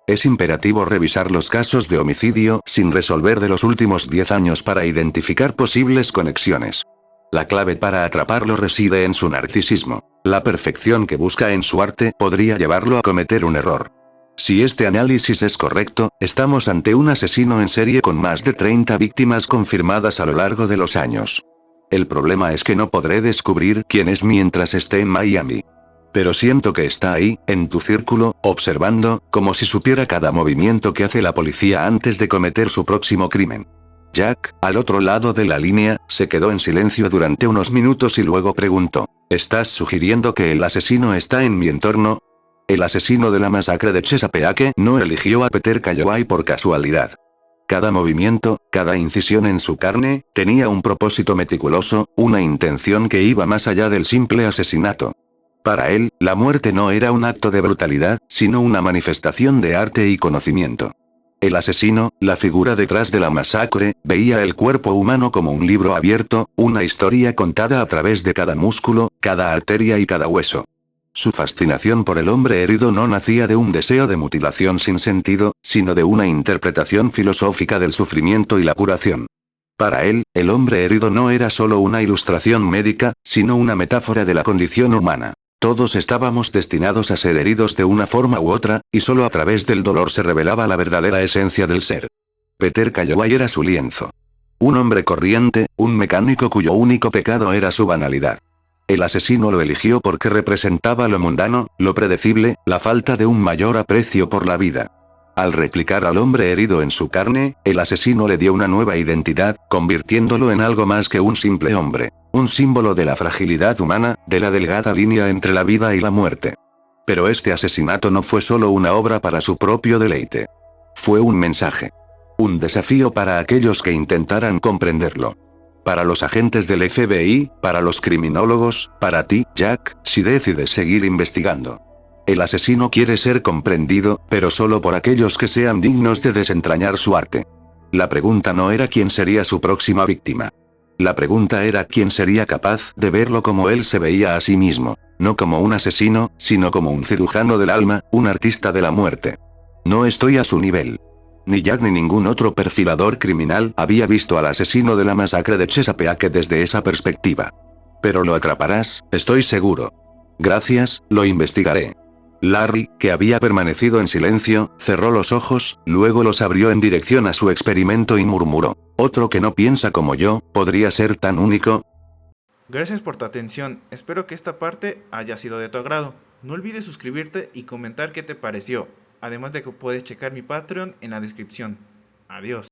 Speaker 2: Es imperativo revisar los casos de homicidio sin resolver de los últimos 10 años para identificar posibles conexiones. La clave para atraparlo reside en su narcisismo. La perfección que busca en su arte podría llevarlo a cometer un error. Si este análisis es correcto, estamos ante un asesino en serie con más de 30 víctimas confirmadas a lo largo de los años. El problema es que no podré descubrir quién es mientras esté en Miami. Pero siento que está ahí, en tu círculo, observando, como si supiera cada movimiento que hace la policía antes de cometer su próximo crimen. Jack, al otro lado de la línea, se quedó en silencio durante unos minutos y luego preguntó: ¿estás sugiriendo que el asesino está en mi entorno? El asesino de la masacre de Chesapeake no eligió a Peter Calloway por casualidad. Cada movimiento, cada incisión en su carne, tenía un propósito meticuloso, una intención que iba más allá del simple asesinato. Para él, la muerte no era un acto de brutalidad, sino una manifestación de arte y conocimiento. El asesino, la figura detrás de la masacre, veía el cuerpo humano como un libro abierto, una historia contada a través de cada músculo, cada arteria y cada hueso. Su fascinación por el hombre herido no nacía de un deseo de mutilación sin sentido, sino de una interpretación filosófica del sufrimiento y la curación. Para él, el hombre herido no era solo una ilustración médica, sino una metáfora de la condición humana. Todos estábamos destinados a ser heridos de una forma u otra, y solo a través del dolor se revelaba la verdadera esencia del ser. Peter Calloway era su lienzo. Un hombre corriente, un mecánico cuyo único pecado era su banalidad. El asesino lo eligió porque representaba lo mundano, lo predecible, la falta de un mayor aprecio por la vida. Al replicar al hombre herido en su carne, el asesino le dio una nueva identidad, convirtiéndolo en algo más que un simple hombre. Un símbolo de la fragilidad humana, de la delgada línea entre la vida y la muerte. Pero este asesinato no fue solo una obra para su propio deleite. Fue un mensaje. Un desafío para aquellos que intentaran comprenderlo. Para los agentes del FBI, para los criminólogos, para ti, Jack, si decides seguir investigando. El asesino quiere ser comprendido, pero solo por aquellos que sean dignos de desentrañar su arte. La pregunta no era quién sería su próxima víctima. La pregunta era quién sería capaz de verlo como él se veía a sí mismo, no como un asesino, sino como un cirujano del alma, un artista de la muerte. No estoy a su nivel. Ni Jack ni ningún otro perfilador criminal había visto al asesino de la masacre de Chesapeake desde esa perspectiva. Pero lo atraparás, estoy seguro. Gracias, lo investigaré. Larry, que había permanecido en silencio, cerró los ojos, luego los abrió en dirección a su experimento y murmuró: otro que no piensa como yo, podría ser tan único.
Speaker 1: Gracias por tu atención, espero que esta parte haya sido de tu agrado. No olvides suscribirte y comentar qué te pareció, además de que puedes checar mi Patreon en la descripción. Adiós.